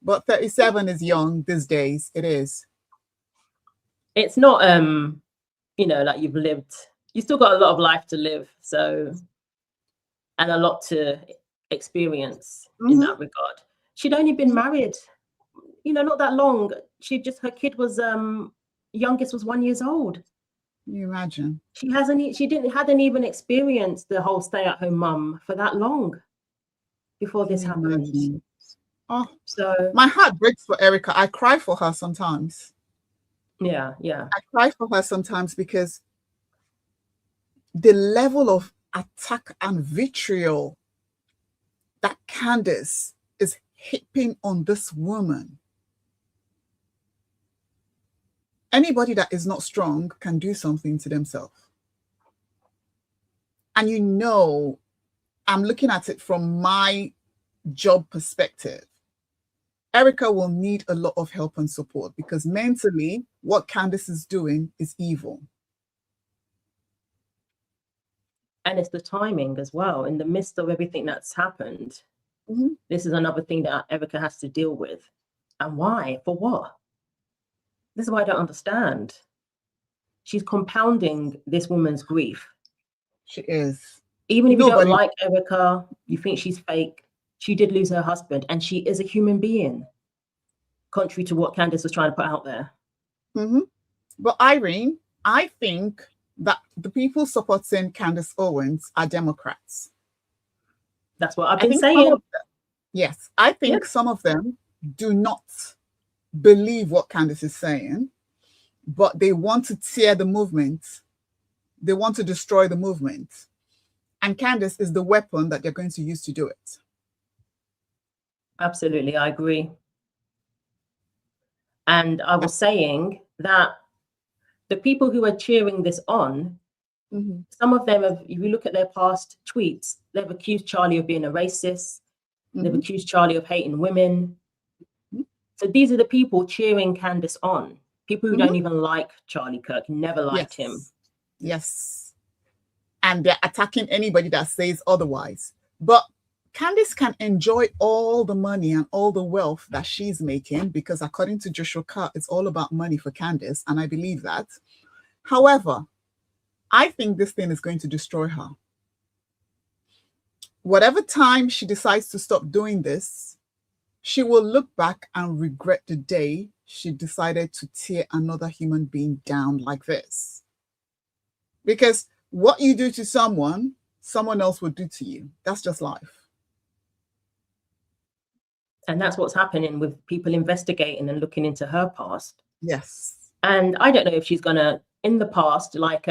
But 37 is young these days. It is. It's not, you know, like you've lived. You still got a lot of life to live. So, and a lot to experience in that regard. She'd only been married, you know, not that long. Her kid was, youngest was 1 year old. Can you imagine? She hadn't even experienced the whole stay-at-home mum for that long before this happened. Oh, so my heart breaks for Erika. I cry for her sometimes. Yeah. I cry for her sometimes because the level of attack and vitriol that Candace is heaping on this woman. Anybody that is not strong can do something to themselves. And you know, I'm looking at it from my job perspective. Erika will need a lot of help and support because mentally, what Candace is doing is evil. And it's the timing as well. In the midst of everything that's happened, this is another thing that Erika has to deal with. And why? For what? This is what I don't understand. She's compounding this woman's grief She is. Even if you don't Nobody. like Erika, you think she's fake, she did lose her husband, and she is a human being, contrary to what Candace was trying to put out there. But Irene, I think that the people supporting Candace Owens are Democrats. That's what I've I been think saying. yes, I think some of them do not believe what Candace is saying, but they want to tear the movement. They want to destroy the movement. And Candace is the weapon that they're going to use to do it. Absolutely, I agree. And I was saying that the people who are cheering this on, some of them have, if you look at their past tweets, they've accused Charlie of being a racist. They've accused Charlie of hating women. So these are the people cheering Candace on. People who don't even like Charlie Kirk, never liked him. Yes. And they're attacking anybody that says otherwise. But Candace can enjoy all the money and all the wealth that she's making, because according to Joshua Carr, it's all about money for Candace, and I believe that. However, I think this thing is going to destroy her. Whatever time she decides to stop doing this, she will look back and regret the day she decided to tear another human being down like this. Because what you do to someone, someone else will do to you. That's just life. And that's what's happening with people investigating and looking into her past. Yes. And I don't know if she's going to, in the past, like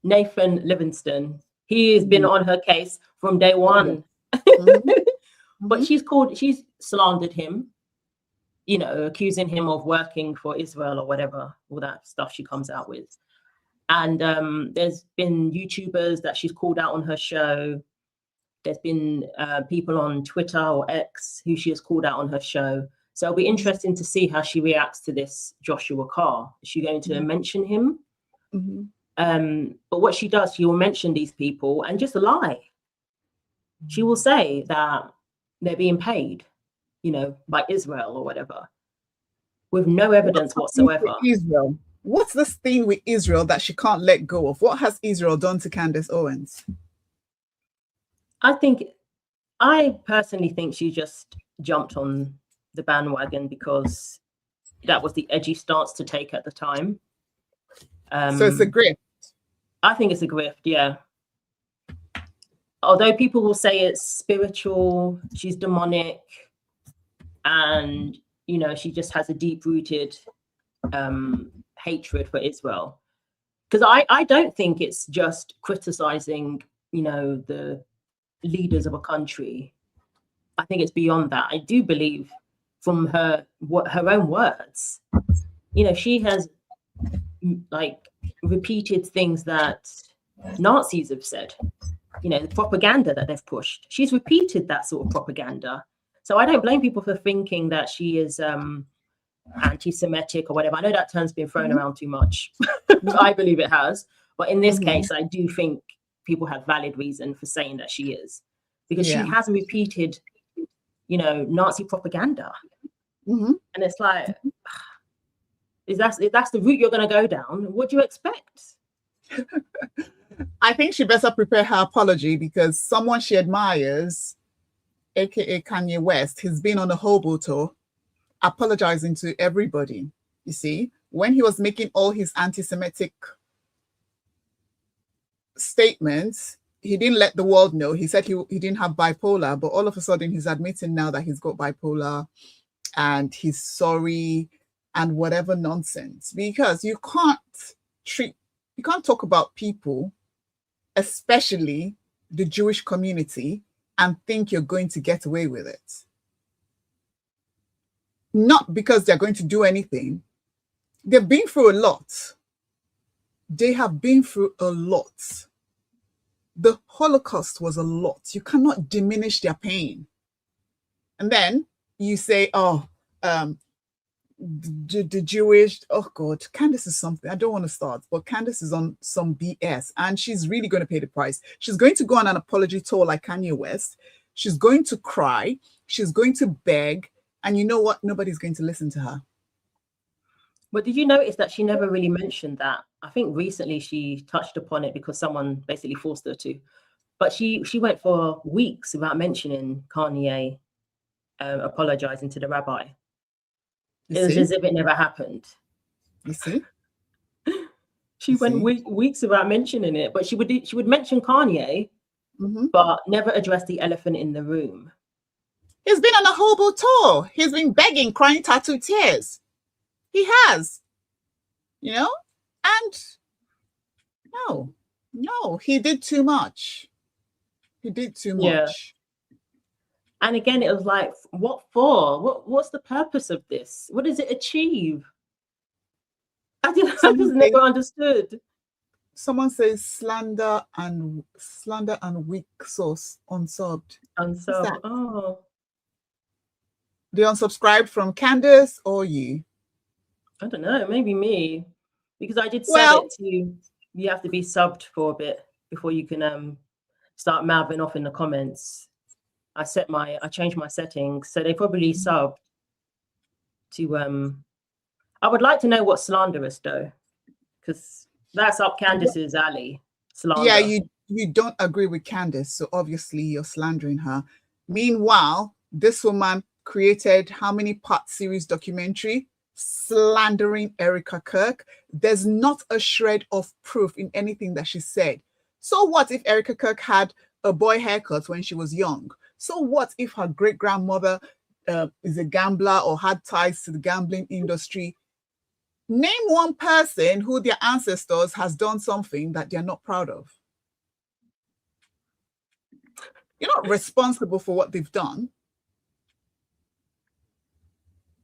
Nathan Livingston, he has been on her case from day one. But she's slandered him, you know, accusing him of working for Israel or whatever, all that stuff she comes out with. And there's been YouTubers that she's called out on her show. There's been people on Twitter or X who she has called out on her show. So it'll be interesting to see how she reacts to this Joshua Carr. Is she going to mention him? But what she does, she will mention these people and just lie. She will say that they're being paid, you know, by Israel or whatever, with no evidence whatsoever. Israel. What's this thing with Israel that she can't let go of? What has Israel done to Candace Owens? I personally think she just jumped on the bandwagon because that was the edgy stance to take at the time. So it's a grift. I think it's a grift, yeah. Although people will say it's spiritual, she's demonic, and, you know, she just has a deep-rooted hatred for Israel. Because I don't think it's just criticizing, you know, the leaders of a country. I think it's beyond that. I do believe from her own words, you know, she has like repeated things that Nazis have said, you know, the propaganda that they've pushed. She's repeated that sort of propaganda. So I don't blame people for thinking that she is anti-Semitic or whatever. I know that term's been thrown around too much. I believe it has. But in this case, I do think people have valid reason for saying that she is. Because she has repeated, you know, Nazi propaganda. And it's like, if that's the route you're going to go down, what do you expect? I think she better prepare her apology, because someone she admires, aka Kanye West, he's been on a hobo tour apologizing to everybody. You see, when he was making all his anti-Semitic statements, he didn't let the world know. He said he didn't have bipolar, but all of a sudden he's admitting now that he's got bipolar and he's sorry and whatever nonsense. Because you can't talk about people, especially the Jewish community, and think you're going to get away with it. Not because they're going to do anything. They've been through a lot. They have been through a lot. The Holocaust was a lot. You cannot diminish their pain. And then you say, oh, the Jewish, oh God, Candace is something. I don't want to start, but Candace is on some BS, and she's really going to pay the price. She's going to go on an apology tour like Kanye West. She's going to cry. She's going to beg. And you know what? Nobody's going to listen to her. But did you notice that she never really mentioned that I think recently she touched upon it because someone basically forced her to. But she went for weeks without mentioning Kanye apologizing to the rabbi. It was as if it never happened. You see? She went weeks without mentioning it, but she would mention Kanye, but never address the elephant in the room. He's been on a hobo tour. He's been begging, crying tattoo tears. He has, you know? And no, he did too much. He did too much. Yeah. And again, it was like, what for? What's the purpose of this? What does it achieve? I just never understood. Someone says slander and weak sauce unsubbed. Unsubbed. Oh. They unsubscribed from Candace or you? I don't know, maybe me. Because I did set it to, you have to be subbed for a bit before you can start mouthing off in the comments. I changed my settings, so they probably subbed to I would like to know what slanderous though, because that's up Candace's alley. Slander. Yeah, you don't agree with Candace, so obviously you're slandering her. Meanwhile, this woman created how many part series documentary slandering Erika Kirk. There's not a shred of proof in anything that she said. So what if Erika Kirk had a boy haircut when she was young? So what if her great-grandmother is a gambler or had ties to the gambling industry? Name one person who their ancestors has done something that they're not proud of. You're not responsible for what they've done.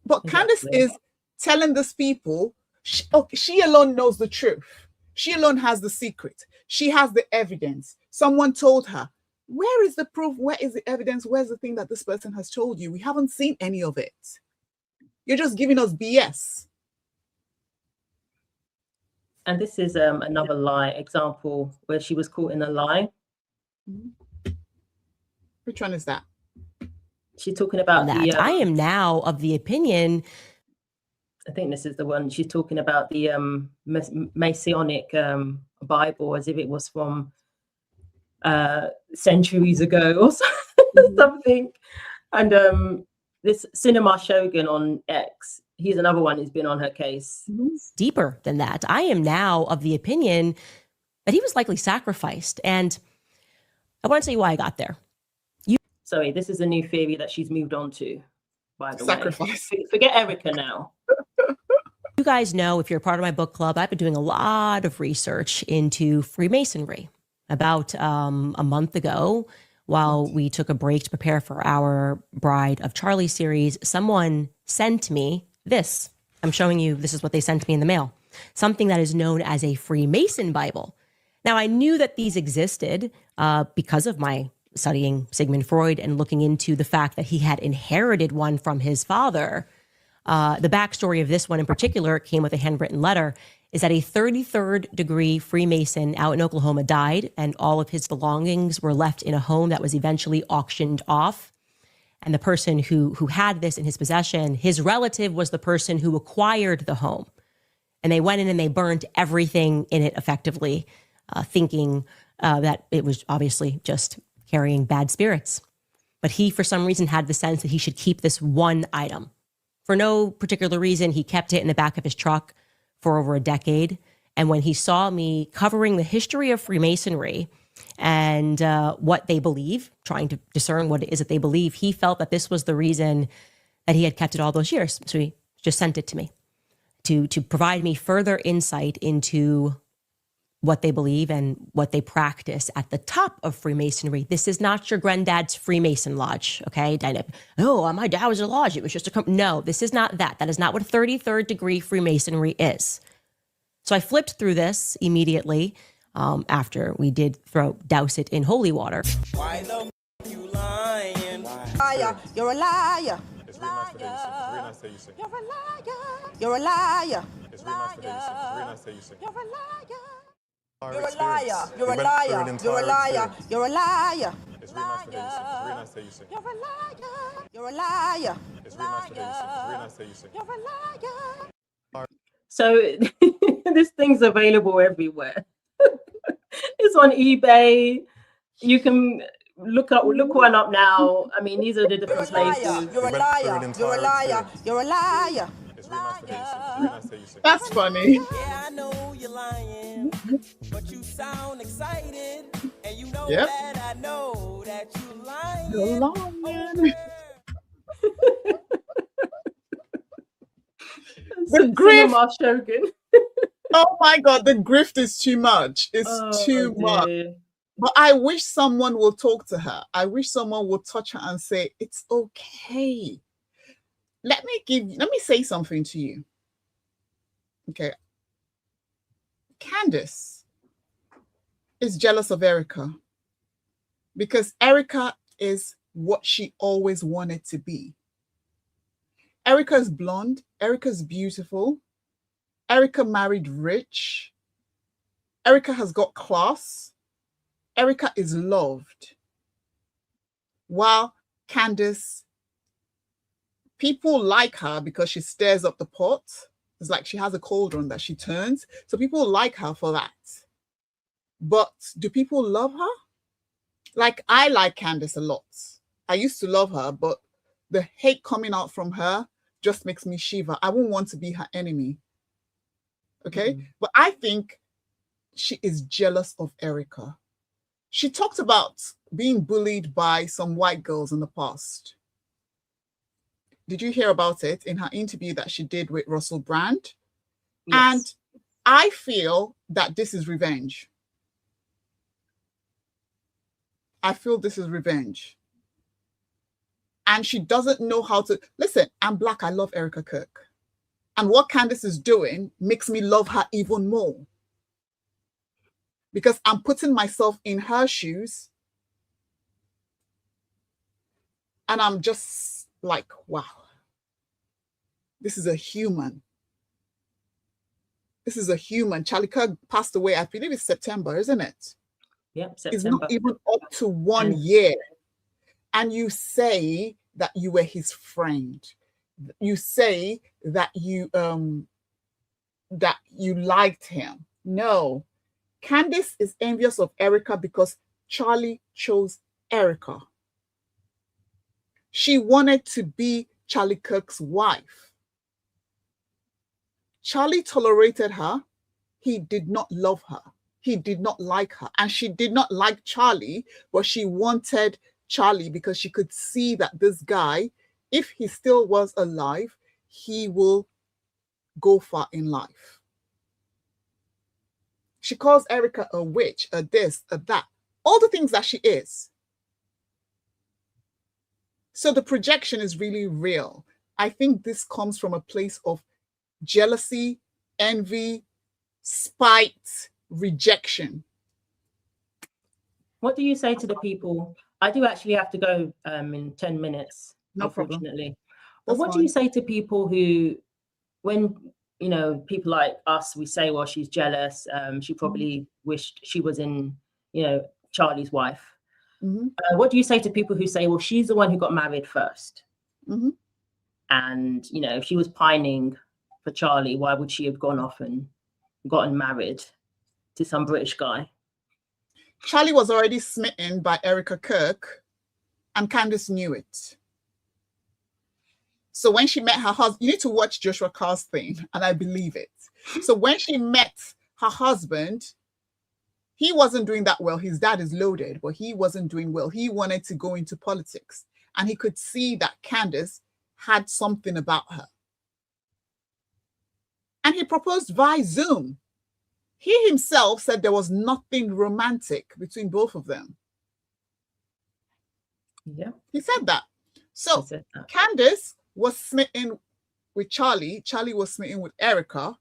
But Candace is telling these people, she alone knows the truth. She alone has the secret. She has the evidence. Someone told her. Where is the proof? Where is the evidence? Where's the thing that this person has told you? We haven't seen any of it. You're just giving us BS. And this is another lie example where she was caught in a lie. Which one is that? She's talking about that. I am now of the opinion. I think this is the one. She's talking about the Masonic Bible as if it was from centuries ago or something. And this Cinema Shogun on X, he's another one who's been on her case. Deeper than that. I am now of the opinion that he was likely sacrificed. And I want to tell you why I got there. Sorry, this is a new theory that she's moved on to, by the Sacrifice. way. Forget Erika now. You guys know, if you're a part of my book club, I've been doing a lot of research into Freemasonry. About a month ago, while we took a break to prepare for our Bride of Charlie series, someone sent me this. I'm showing you, this is what they sent me in the mail. Something that is known as a Freemason Bible. Now, I knew that these existed because of my studying Sigmund Freud and looking into the fact that he had inherited one from his father. The backstory of this one in particular came with a handwritten letter, is that a 33rd degree Freemason out in Oklahoma died, and all of his belongings were left in a home that was eventually auctioned off. And the person who had this in his possession, his relative was the person who acquired the home. And they went in and they burned everything in it effectively, thinking that it was obviously just carrying bad spirits. But he, for some reason, had the sense that he should keep this one item. For no particular reason, he kept it in the back of his truck for over a decade. And when he saw me covering the history of Freemasonry and what they believe, trying to discern what it is that they believe, he felt that this was the reason that he had kept it all those years. So he just sent it to me to provide me further insight into what they believe and what they practice at the top of Freemasonry. This is not your granddad's Freemason lodge, okay? Oh, my dad was a lodge. It was just a no, this is not that. That is not what 33rd degree Freemasonry is. So I flipped through this immediately after we did douse it in holy water. Why the you lying? Liar, you're a liar. It's really nice that you sing. You're a liar. You're a liar. It's really nice that you sing. You're a liar. You're a liar. You're a liar. You're a liar. You're a liar. It's really nice that you sing. You're a liar. You're a liar. It's really nice that you sing. You're a liar. So This thing's available everywhere. It's on eBay. You can look one up now. I mean, these are the different places. You're a liar. You're a liar. You're a liar. It's really nice today, you see. It's really nice today, you see. That's funny. Yeah, I know you're lying, but you sound excited, and you know Yep. that I know that you're lying. You're lying. The grift. Cinema Shogun. Oh my God, the grift is too much. It's too much. Dear. But I wish someone will talk to her. I wish someone will touch her and say, it's okay. Let me say something to you. Okay. Candace is jealous of Erika because Erika is what she always wanted to be. Erika is blonde. Erika's beautiful. Erika married rich. Erika has got class. Erika is loved. While Candace, people like her because she stirs up the pot. It's like she has a cauldron that she turns. So people like her for that. But do people love her? Like, I like Candace a lot. I used to love her, but the hate coming out from her just makes me shiver. I won't want to be her enemy. Okay? But I think she is jealous of Erika. She talked about being bullied by some white girls in the past. Did you hear about it in her interview that she did with Russell Brand? Yes. And I feel that this is revenge. I feel this is revenge. And she doesn't know how to... Listen, I'm Black. I love Erika Kirk. And what Candace is doing makes me love her even more. Because I'm putting myself in her shoes. And I'm just like, wow. This is a human. This is a human. Charlie Kirk passed away, I believe it's September, isn't it? Yep, It's September. not even up to 1 year. And you say that you were his friend. You say that you liked him. No. Candace is envious of Erika because Charlie chose Erika. She wanted to be Charlie Kirk's wife. Charlie tolerated her. He did not love her. He did not like her. And she did not like Charlie, but she wanted Charlie because she could see that this guy, if he still was alive, he will go far in life. She calls Erika a witch, a this, a that, all the things that she is. So the projection is really real. I think this comes from a place of jealousy, envy, spite, rejection. What do you say to the people? I do actually have to go in 10 minutes, No problem. unfortunately. But That's what do you say to people who, when, you know, people like us, we say, well, she's jealous. She probably wished she was in, you know, Charlie's wife. What do you say to people who say, well, she's the one who got married first? And, you know, if she was pining for Charlie, why would she have gone off and gotten married to some British guy? Charlie was already smitten by Erika Kirk, and Candace knew it. So when she met her husband, you need to watch Joshua Carr's thing, and I believe it. So when she met her husband, he wasn't doing that well. His dad is loaded, but he wasn't doing well. He wanted to go into politics, and he could see that Candace had something about her. And he proposed via Zoom. He himself said there was nothing romantic between both of them. Yeah. He said that. So He said that. Candace was smitten with Charlie. Charlie was smitten with Erika.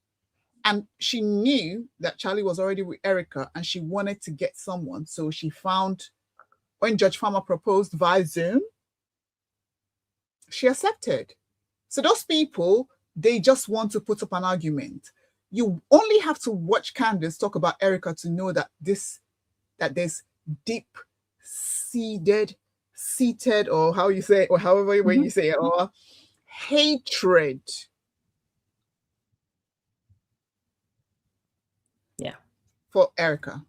And she knew that Charlie was already with Erika and she wanted to get someone. So she found, when Judge Farmer proposed via Zoom, she accepted. So those people, they just want to put up an argument. You only have to watch Candace talk about Erika to know that there's deep-seated, or how you say it, or however way you say it, or hatred. for Erika.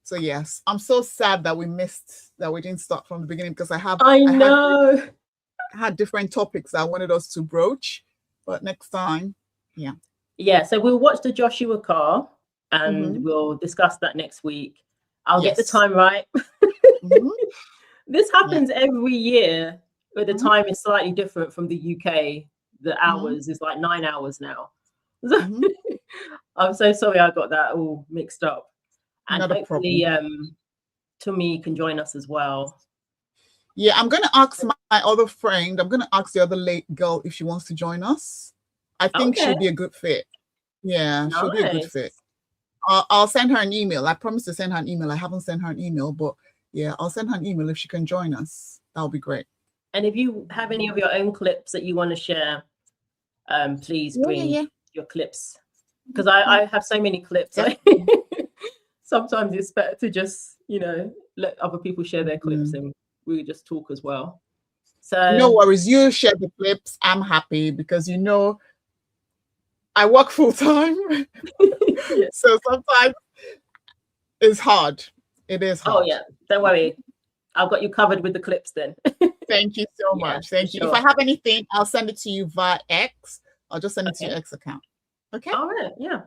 So yes, I'm so sad that we didn't start from the beginning, because I know. had different topics I wanted us to broach, but next time, yeah. Yeah, so we'll watch the Joshua Car and we'll discuss that next week. I'll get the time right. This happens every year, but the time is slightly different from the UK. The hours is like 9 hours now. I'm so sorry I got that all mixed up. And Not a hopefully problem. Tumi can join us as well. Yeah, I'm going to ask my other friend, I'm going to ask the other late girl if she wants to join us. I think she'll be a good fit. Yeah, she'll be a good fit. I'll send her an email. I promised to send her an email. I haven't sent her an email, but yeah, I'll send her an email if she can join us. That'll be great. And if you have any of your own clips that you want to share, please bring your clips. Because I have so many clips. Sometimes it's better to just, let other people share their clips and we just talk as well. So no worries. You share the clips. I'm happy because I work full time. So sometimes it's hard. It is hard. Oh yeah, don't worry. I've got you covered with the clips then. Thank you so much. Thank you. Sure. If I have anything, I'll send it to you via X. I'll just send it to your X account. Okay. All right. Yeah.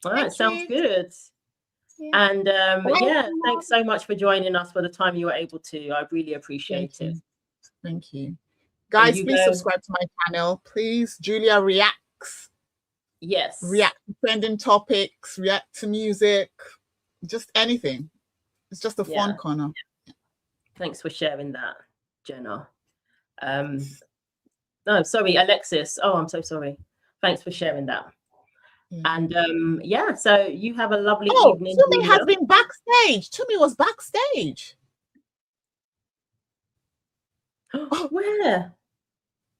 All right. Sounds good. Yeah. And thanks so much for joining us for the time you were able to. I really appreciate it. Thank you. Guys, please subscribe to my channel. Please. Julia reacts. Yes. React to trending topics, react to music, just anything. It's just a fun corner. Thanks for sharing that, Jenna. No, sorry, Alexis. Oh, I'm so sorry. Thanks for sharing that. And so you have a lovely evening. Tumi has been backstage. Tumi was backstage. Where?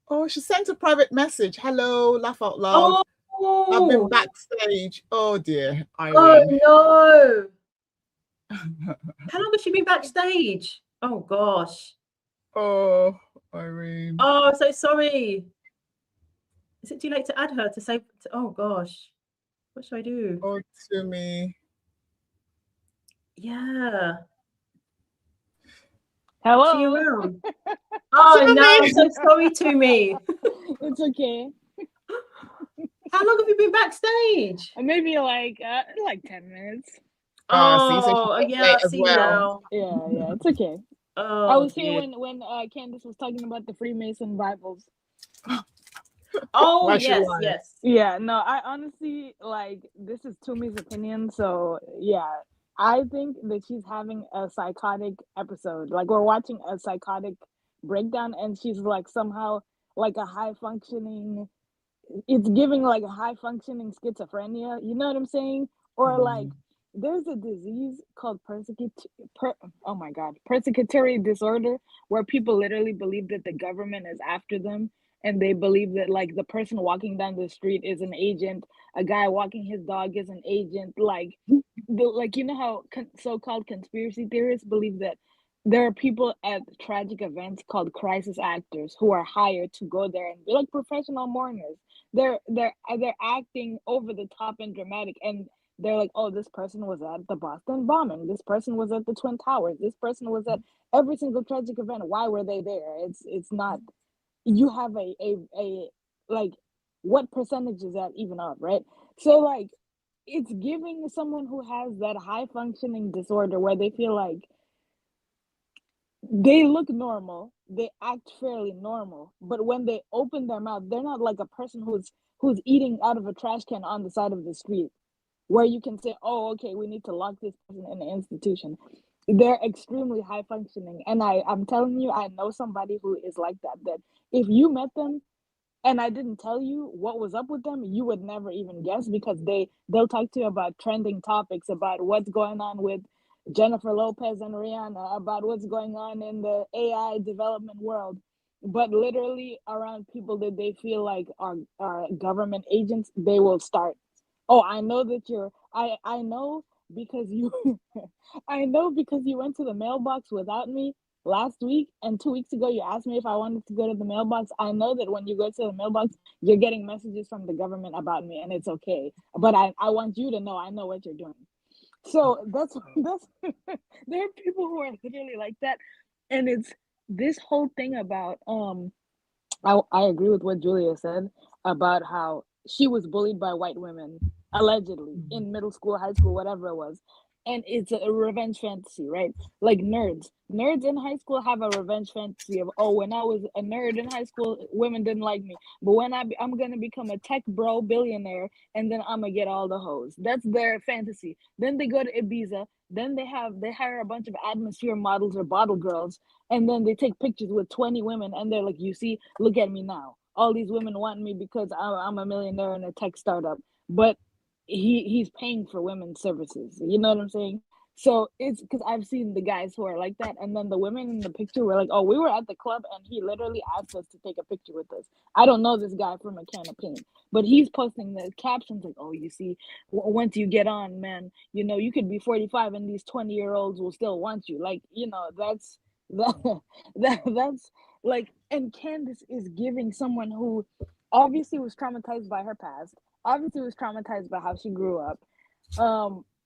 Oh, she sent a private message. Hello, laugh out loud. I've been backstage. Oh dear, Irene. Oh no. How long has she been backstage? Oh gosh. Oh, Irene. Oh, I'm so sorry. Is it too late to add her to say? Oh gosh, what should I do? Oh, Tumi. Yeah. Hello. See you around. Oh no, I'm so sorry, Tumi. It's okay. How long have you been backstage? Maybe like 10 minutes. Oh, yeah, I see you now. Yeah, it's okay. Oh, I was here when Candace was talking about the Freemason Bibles. Oh, yes. Yeah, no, I honestly, this is Tumi's opinion, so yeah, I think that she's having a psychotic episode. Like, we're watching a psychotic breakdown, and she's somehow a high-functioning, it's giving a high-functioning schizophrenia, you know what I'm saying? Or there's a disease called persecutory disorder, where people literally believe that the government is after them, and they believe that the person walking down the street is an agent, a guy walking his dog is an agent. You know how so-called conspiracy theorists believe that there are people at tragic events called crisis actors who are hired to go there and be like professional mourners. They're acting over the top and dramatic, and they're like, oh, this person was at the Boston bombing, this person was at the Twin Towers, this person was at every single tragic event. Why were they there? It's not, you have a what percentage is that even of, right? So it's giving someone who has that high functioning disorder where they feel like they look normal, they act fairly normal, but when they open their mouth, they're not like a person who's eating out of a trash can on the side of the street, where you can say, oh, okay, we need to lock this person in an institution. They're extremely high functioning. And I'm telling you, I know somebody who is like that if you met them and I didn't tell you what was up with them, you would never even guess, because they'll talk to you about trending topics, about what's going on with Jennifer Lopez and Rihanna, about what's going on in the AI development world. But literally around people that they feel like are government agents, they will start, oh, I know that I know because you I know because you went to the mailbox without me last week, and 2 weeks ago you asked me if I wanted to go to the mailbox. I know that when you go to the mailbox, you're getting messages from the government about me, and it's okay. But I want you to know I know what you're doing. So that's there are people who are literally like that, and it's this whole thing about I agree with what Julia said about how she was bullied by white women, allegedly, in middle school, high school, whatever it was. And it's a revenge fantasy, right? Like nerds. Nerds in high school have a revenge fantasy of, oh, when I was a nerd in high school, women didn't like me. But when I'm going to become a tech bro billionaire, and then I'm going to get all the hoes. That's their fantasy. Then they go to Ibiza. Then they hire a bunch of atmosphere models or bottle girls, and then they take pictures with 20 women, and they're like, you see, look at me now. All these women want me because I'm a millionaire in a tech startup. But he's paying for women's services. You know what I'm saying? So it's because I've seen the guys who are like that, and then the women in the picture were like, oh, we were at the club and he literally asked us to take a picture with us. I don't know this guy from a can of paint, but he's posting the captions like, oh, you see, once you get on, man, you know, you could be 45 and these 20-year-olds will still want you. Like, you know, that's that's like, and Candace is giving someone who obviously was traumatized by her past, obviously was traumatized by how she grew up,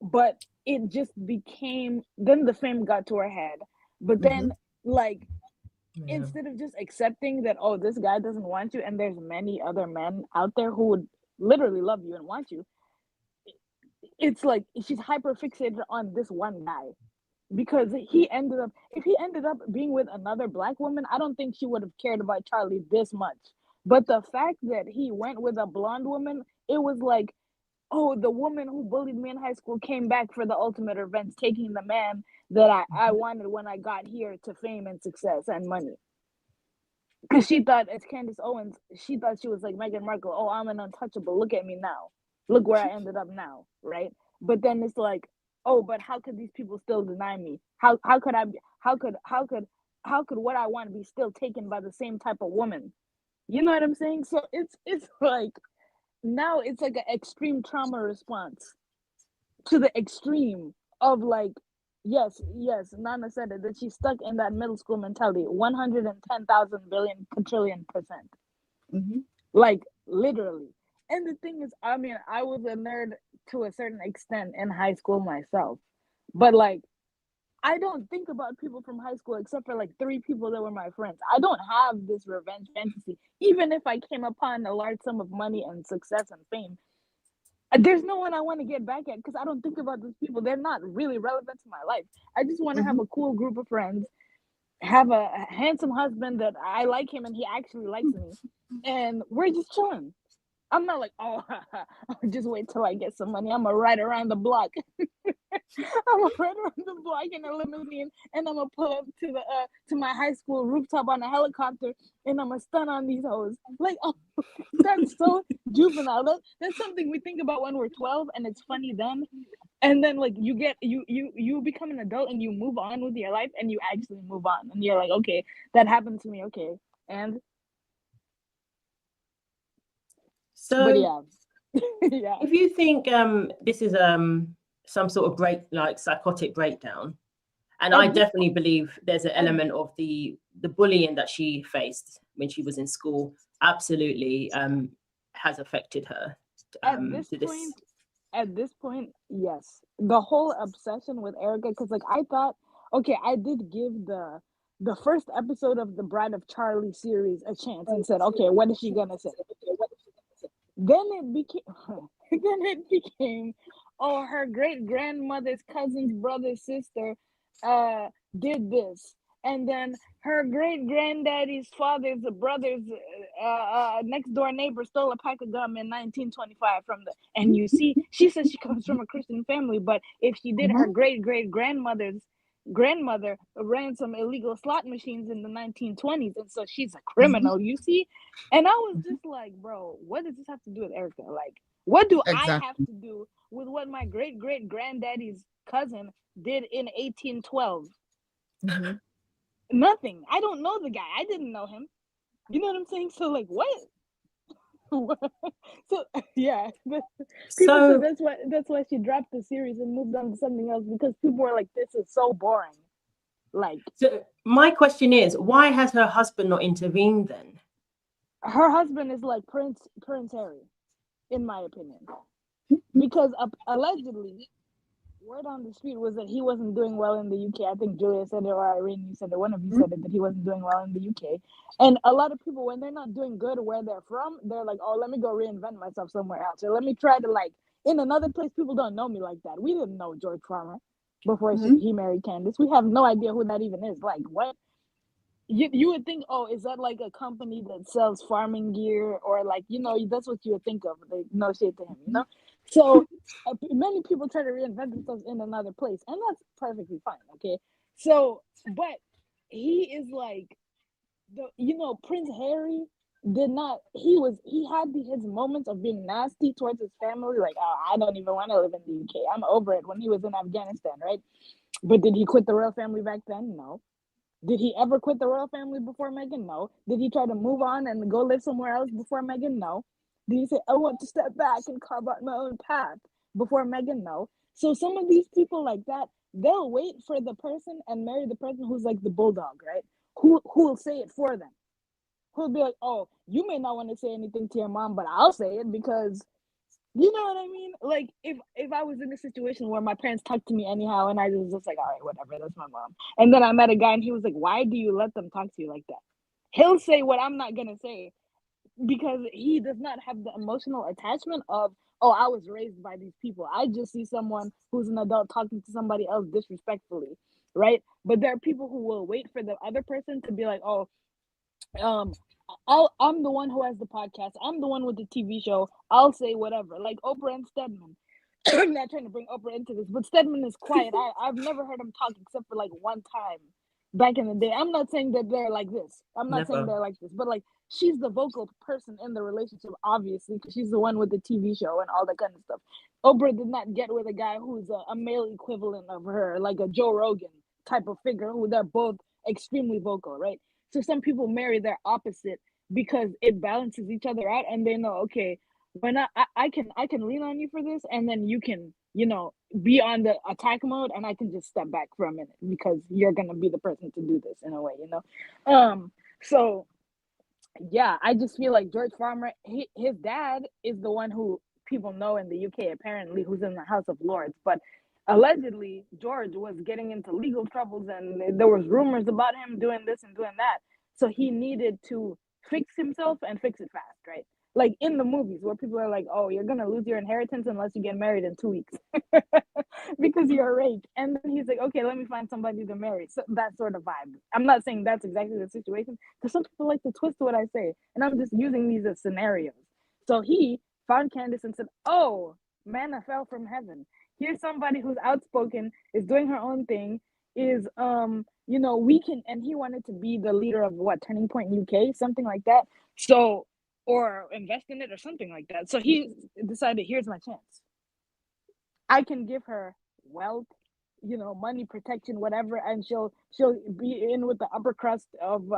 but it just became, then the fame got to her head, but then like instead of just accepting that, oh, this guy doesn't want you and there's many other men out there who would literally love you and want you, it's like she's hyper fixated on this one guy. Because if he ended up being with another black woman, I don't think she would have cared about Charlie this much. But the fact that he went with a blonde woman, it was like, oh, the woman who bullied me in high school came back for the ultimate revenge, taking the man that I wanted when I got here to fame and success and money. Because she thought, as Candace Owens, she thought she was like Meghan Markle. Oh, I'm an untouchable. Look at me now. Look where I ended up now, right? But then it's like, oh, but how could these people still deny me? How could what I want be still taken by the same type of woman? You know what I'm saying? So it's like now it's like an extreme trauma response to the extreme of like, yes, Nana said it, that she's stuck in that middle school mentality, 110,000 billion quadrillion %. Like literally. And the thing is, I mean, I was a nerd to a certain extent in high school myself, but like I don't think about people from high school except for like 3 people that were my friends. I don't have this revenge fantasy. Even if I came upon a large sum of money and success and fame, there's no one I want to get back at because I don't think about those people. They're not really relevant to my life. I just want to have a cool group of friends, have a handsome husband that I like him and he actually likes me, and we're just chilling. I'm not like, oh, just wait till I get some money. I'm gonna ride around the block. I'm gonna ride around the block in a limousine, and I'm gonna pull up to my high school rooftop on a helicopter, and I'm gonna stun on these hoes. Like, oh, that's so juvenile. That's something we think about when we're 12, and it's funny then. And then like you become an adult and you move on with your life, and you actually move on, and you're like, okay, that happened to me. Okay, and. So but yeah. Yeah. If you think this is some sort of psychotic breakdown, and I definitely believe there's an element of the bullying that she faced when she was in school, absolutely has affected her. At this point, yes. The whole obsession with Erika, because like I thought, okay, I did give the first episode of the Bride of Charlie series a chance and said, okay, what is she gonna say? Then it became, oh, her great grandmother's cousin's brother's sister did this, and then her great granddaddy's father's brother's next door neighbor stole a pack of gum in 1925 from the. And you see, she says she comes from a Christian family, but if she did, her great grandmother's grandmother ran some illegal slot machines in the 1920s, and so she's a criminal, you see. And I was just like, bro, what does this have to do with Erika? Like, what do I have to do with what my great granddaddy's cousin did in 1812? Nothing. I don't know the guy. I didn't know him. You know what I'm saying? So like, what? So yeah, people said that's why she dropped the series and moved on to something else, because people were like, this is so boring. Like, so my question is, why has her husband not intervened then? Her husband is like Prince Harry, in my opinion, because allegedly, word on the street was that he wasn't doing well in the UK. I think Julia said it, or Irene, you said it. One of you said it, that he wasn't doing well in the UK. And a lot of people, when they're not doing good where they're from, they're like, oh, let me go reinvent myself somewhere else. Or let me try to, like, in another place, people don't know me like that. We didn't know George Farmer before he married Candace. We have no idea who that even is. Like, what? You would think, oh, is that like a company that sells farming gear, or like, you know, that's what you would think of. Like, no shit to him, you know. So many people try to reinvent themselves in another place, and that's perfectly fine. Okay, so but he is like Prince Harry did not. He had his moments of being nasty towards his family. Like, oh, I don't even want to live in the UK. I'm over it. When he was in Afghanistan, right? But did he quit the royal family back then? No. Did he ever quit the royal family before Meghan? No. Did he try to move on and go live somewhere else before Meghan? No. Did he say, I want to step back and carve out my own path before Meghan? No. So some of these people like that, they'll wait for the person and marry the person who's like the bulldog, right? Who'll say it for them. Who'll be like, oh, you may not want to say anything to your mom, but I'll say it because you know what I mean? Like, if I was in a situation where my parents talked to me anyhow, and I was just like, all right, whatever, that's my mom. And then I met a guy, and he was like, why do you let them talk to you like that? He'll say what I'm not gonna say because he does not have the emotional attachment of, oh, I was raised by these people. I just see someone who's an adult talking to somebody else disrespectfully, right? But there are people who will wait for the other person to be like, oh, I'm the one who has the podcast. I'm the one with the TV show. I'll say whatever. Like Oprah and Stedman. I'm not trying to bring Oprah into this, but Stedman is quiet. I've never heard him talk except for like one time back in the day. I'm not saying that they're like this. I'm not saying they're like this, but like she's the vocal person in the relationship, obviously, because she's the one with the TV show and all that kind of stuff. Oprah did not get with a guy who's a male equivalent of her, like a Joe Rogan type of figure, who they're both extremely vocal, right? So some people marry their opposite because it balances each other out, and they know, okay, when I can lean on you for this, and then you can, be on the attack mode, and I can just step back for a minute because you're gonna be the person to do this in a way, So yeah, I just feel like George Farmer, his dad is the one who people know in the UK apparently, who's in the House of Lords, but allegedly George was getting into legal troubles, and there was rumors about him doing this and doing that. So he needed to fix himself and fix it fast, right? Like in the movies where people are like, oh, you're gonna lose your inheritance unless you get married in 2 weeks because you're raped. And then he's like, okay, let me find somebody to marry. So that sort of vibe. I'm not saying that's exactly the situation, because some people like to twist what I say, and I'm just using these as scenarios. So he found Candace and said, oh, manna fell from heaven. Here's somebody who's outspoken, is doing her own thing, is we can, and he wanted to be the leader of Turning Point UK, something like that. So, or invest in it or something like that. So he decided, here's my chance. I can give her wealth, money, protection, whatever, and she'll be in with the upper crust of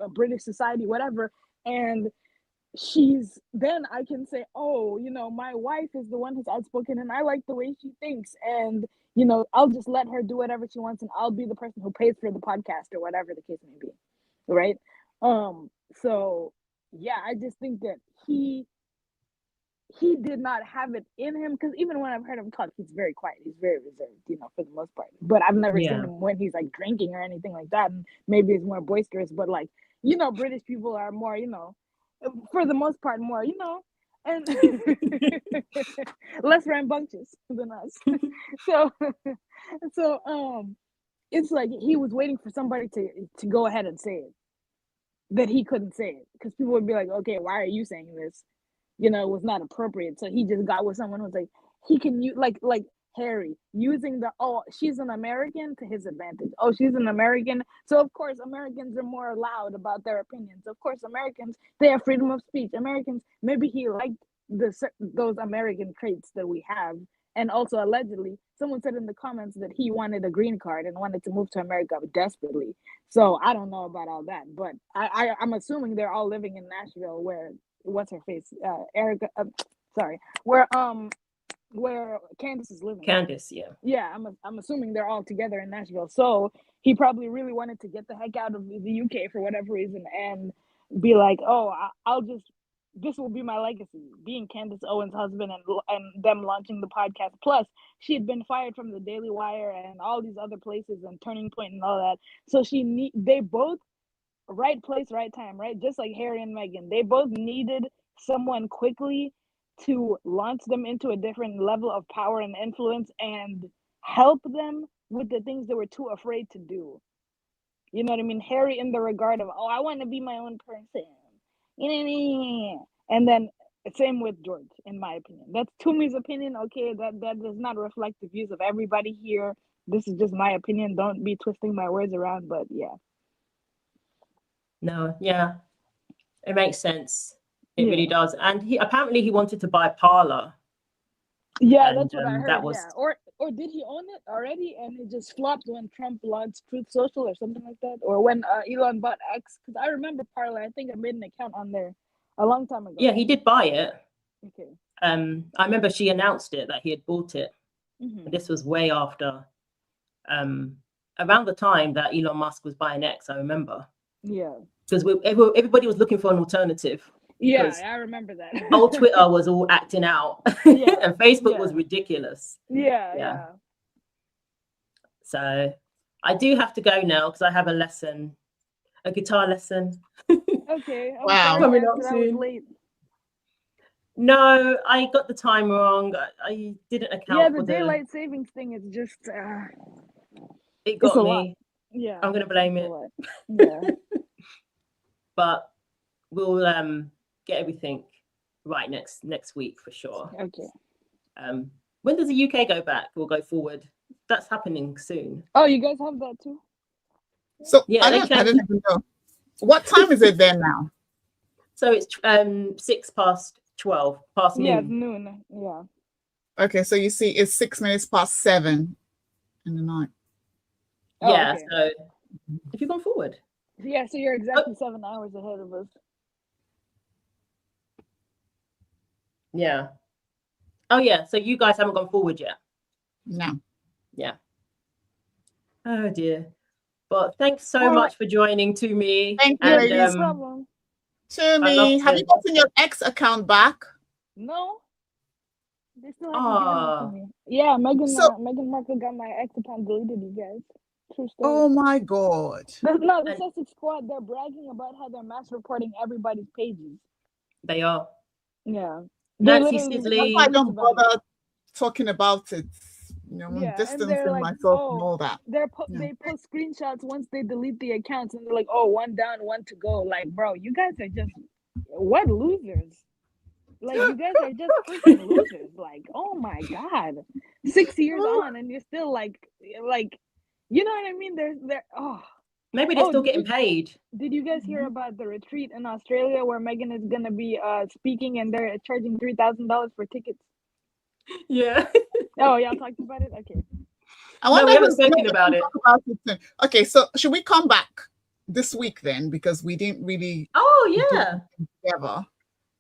British society, whatever. And then I can say, oh, my wife is the one who's outspoken and I like the way she thinks, and I'll just let her do whatever she wants, and I'll be the person who pays for the podcast or whatever the case may be, right? So yeah, I just think that he did not have it in him, because even when I've heard him talk, he's very quiet, he's very reserved, for the most part. But I've never seen him when he's like drinking or anything like that, and maybe it's more boisterous, but like, British people are more, for the most part, more, and less rambunctious than us. so it's like he was waiting for somebody to go ahead and say it, that he couldn't say it, because people would be like, okay, why are you saying this? It was not appropriate. So he just got with someone who's like, he can use, like Harry, using she's an American to his advantage. Oh, she's an American, so of course Americans are more loud about their opinions. Of course Americans, they have freedom of speech. Americans, maybe he liked those American traits that we have. And also, allegedly, someone said in the comments that he wanted a green card and wanted to move to America desperately. So I don't know about all that, but I'm assuming they're all living in Nashville, where what's her face, Erika, where Candace is living. Candace, yeah. I'm assuming they're all together in Nashville. So he probably really wanted to get the heck out of the UK for whatever reason, and be like, oh, I'll just this will be my legacy, being Candace Owens' husband and them launching the podcast. Plus, she had been fired from the Daily Wire and all these other places and Turning Point and all that. So they both, right place, right time, right? Just like Harry and Meghan, they both needed someone quickly to launch them into a different level of power and influence and help them with the things they were too afraid to do. You know what I mean? Harry in the regard of, oh, I want to be my own person. And then same with George, in my opinion. That's Tumi's opinion. Okay, that does not reflect the views of everybody here. This is just my opinion. Don't be twisting my words around, but yeah. No, yeah. It makes sense. It Yeah. really does. And he wanted to buy Parler. Yeah, And, that's what I heard. that was- Yeah. Or did he own it already and it just flopped when Trump launched Truth Social or something like that? Or when Elon bought X? Because I remember Parler. I think I made an account on there a long time ago. Yeah, he did buy it. Okay. I remember she announced it, that he had bought it. Mhm. This was way after, around the time that Elon Musk was buying X, I remember. Yeah. Because everybody was looking for an alternative. Yeah, because I remember that. old Twitter was all acting out. Yeah, And Facebook was yeah. ridiculous. Yeah. So I do have to go now because I have a guitar lesson. Okay. I'm Wow. sorry, Coming guys, up that I was soon. late. No, I got the time wrong. I didn't account Yeah, for the daylight savings thing is just it it's got a me. lot. Yeah. I'm gonna blame it's a it. lot. Yeah. But we'll get everything right next week for sure. Okay. When does the UK go back or go forward? That's happening soon. Oh, you guys have that too? So Yeah, I they don't changed. even know. What time is it there now? So it's 12 past Yeah, noon. noon. Yeah. Okay, so you see, it's 6 minutes past 7 in the night. Oh, Yeah, okay. so if you've gone forward. Yeah, so you're exactly 7 hours ahead of us. Yeah. Oh yeah, so you guys haven't gone forward yet. No. Yeah. Oh dear. But thanks so All much for joining to me. Thank you, Yeah, ladies. no problem. Tumi, have you gotten your X account back? No. They still haven't given it to me. Yeah, Meghan Markle got my X account deleted, you guys. True story. Oh my God. The Sussex Squad, they're bragging about how they're mass reporting everybody's pages. They are. Yeah. Nancy That's Sisley. why I don't bother talking about it. You know, Yeah, and distancing they're like, myself from all that. They post screenshots once they delete the accounts, and they're like, "Oh, one down, one to go." Like, bro, you guys are just what losers. Like, you guys are just freaking losers. Like, oh my God, 6 years on, and you're still like, you know what I mean? Maybe they're still getting paid. Did you guys hear about the retreat in Australia where Meghan is gonna be speaking and they're charging $3,000 for tickets? Yeah. Oh, y'all talked about it? Okay. We haven't spoken about it. Okay, so should we come back this week then? Because we didn't really. Oh yeah. Together.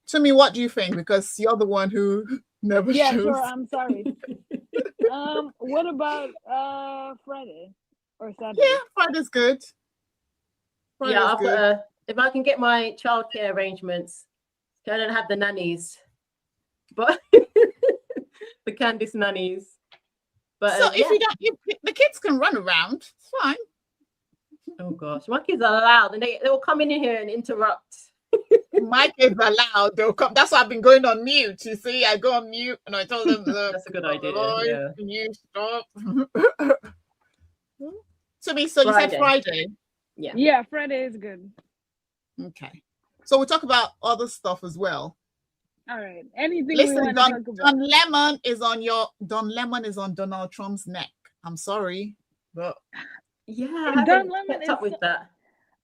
Tumi, what do you think? Because you're the one who never Yeah, shows. sure. I'm sorry. What about Friday or Saturday? Yeah, Friday's good. Yeah, I'll put if I can get my childcare arrangements, I don't have the nannies, but the Candace nannies. But so if the kids can run around, it's fine. Oh gosh, my kids are loud and they will come in here and interrupt. My kids are loud. They'll come. That's why I've been going on mute. You see, I go on mute and I tell them that's a good idea. Yeah. Can you stop? So you said Friday. Yeah. Yeah, Friday is good. Okay. So we'll talk about other stuff as well. All right. Anything Listen, we want to talk about. Don Lemon is on Donald Trump's neck. I'm sorry, but yeah, I Don haven't Lemon kept up with that.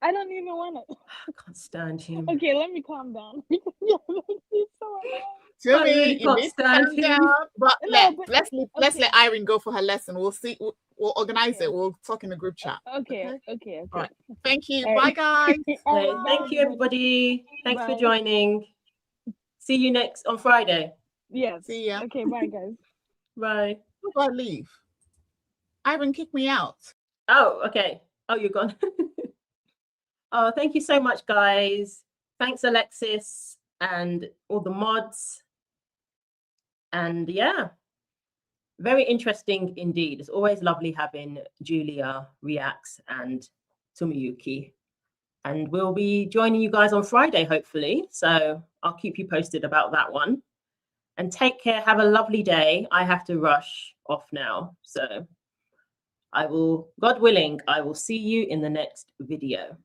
I don't even want to. I can't stand him. Okay, let me calm down. He's so Tumi, you need to calm down. But let's let Irene go for her lesson. We'll see. We'll organize it. We'll talk in the group chat. Okay. All right. Thank you. Bye, guys. Thank you, everybody. Thanks for joining. See you on Friday. Yes. See ya. Okay. Bye, guys. Bye. How do I leave? Irene kicked me out. Oh, okay. Oh, you're gone. Oh, thank you so much, guys. Thanks, Alexis. and all the mods. And yeah, very interesting indeed. It's always lovely having Julia Reacts and Sumiyuki. And we'll be joining you guys on Friday, hopefully. So I'll keep you posted about that one. And take care. Have a lovely day. I have to rush off now. So I will, God willing, I will see you in the next video.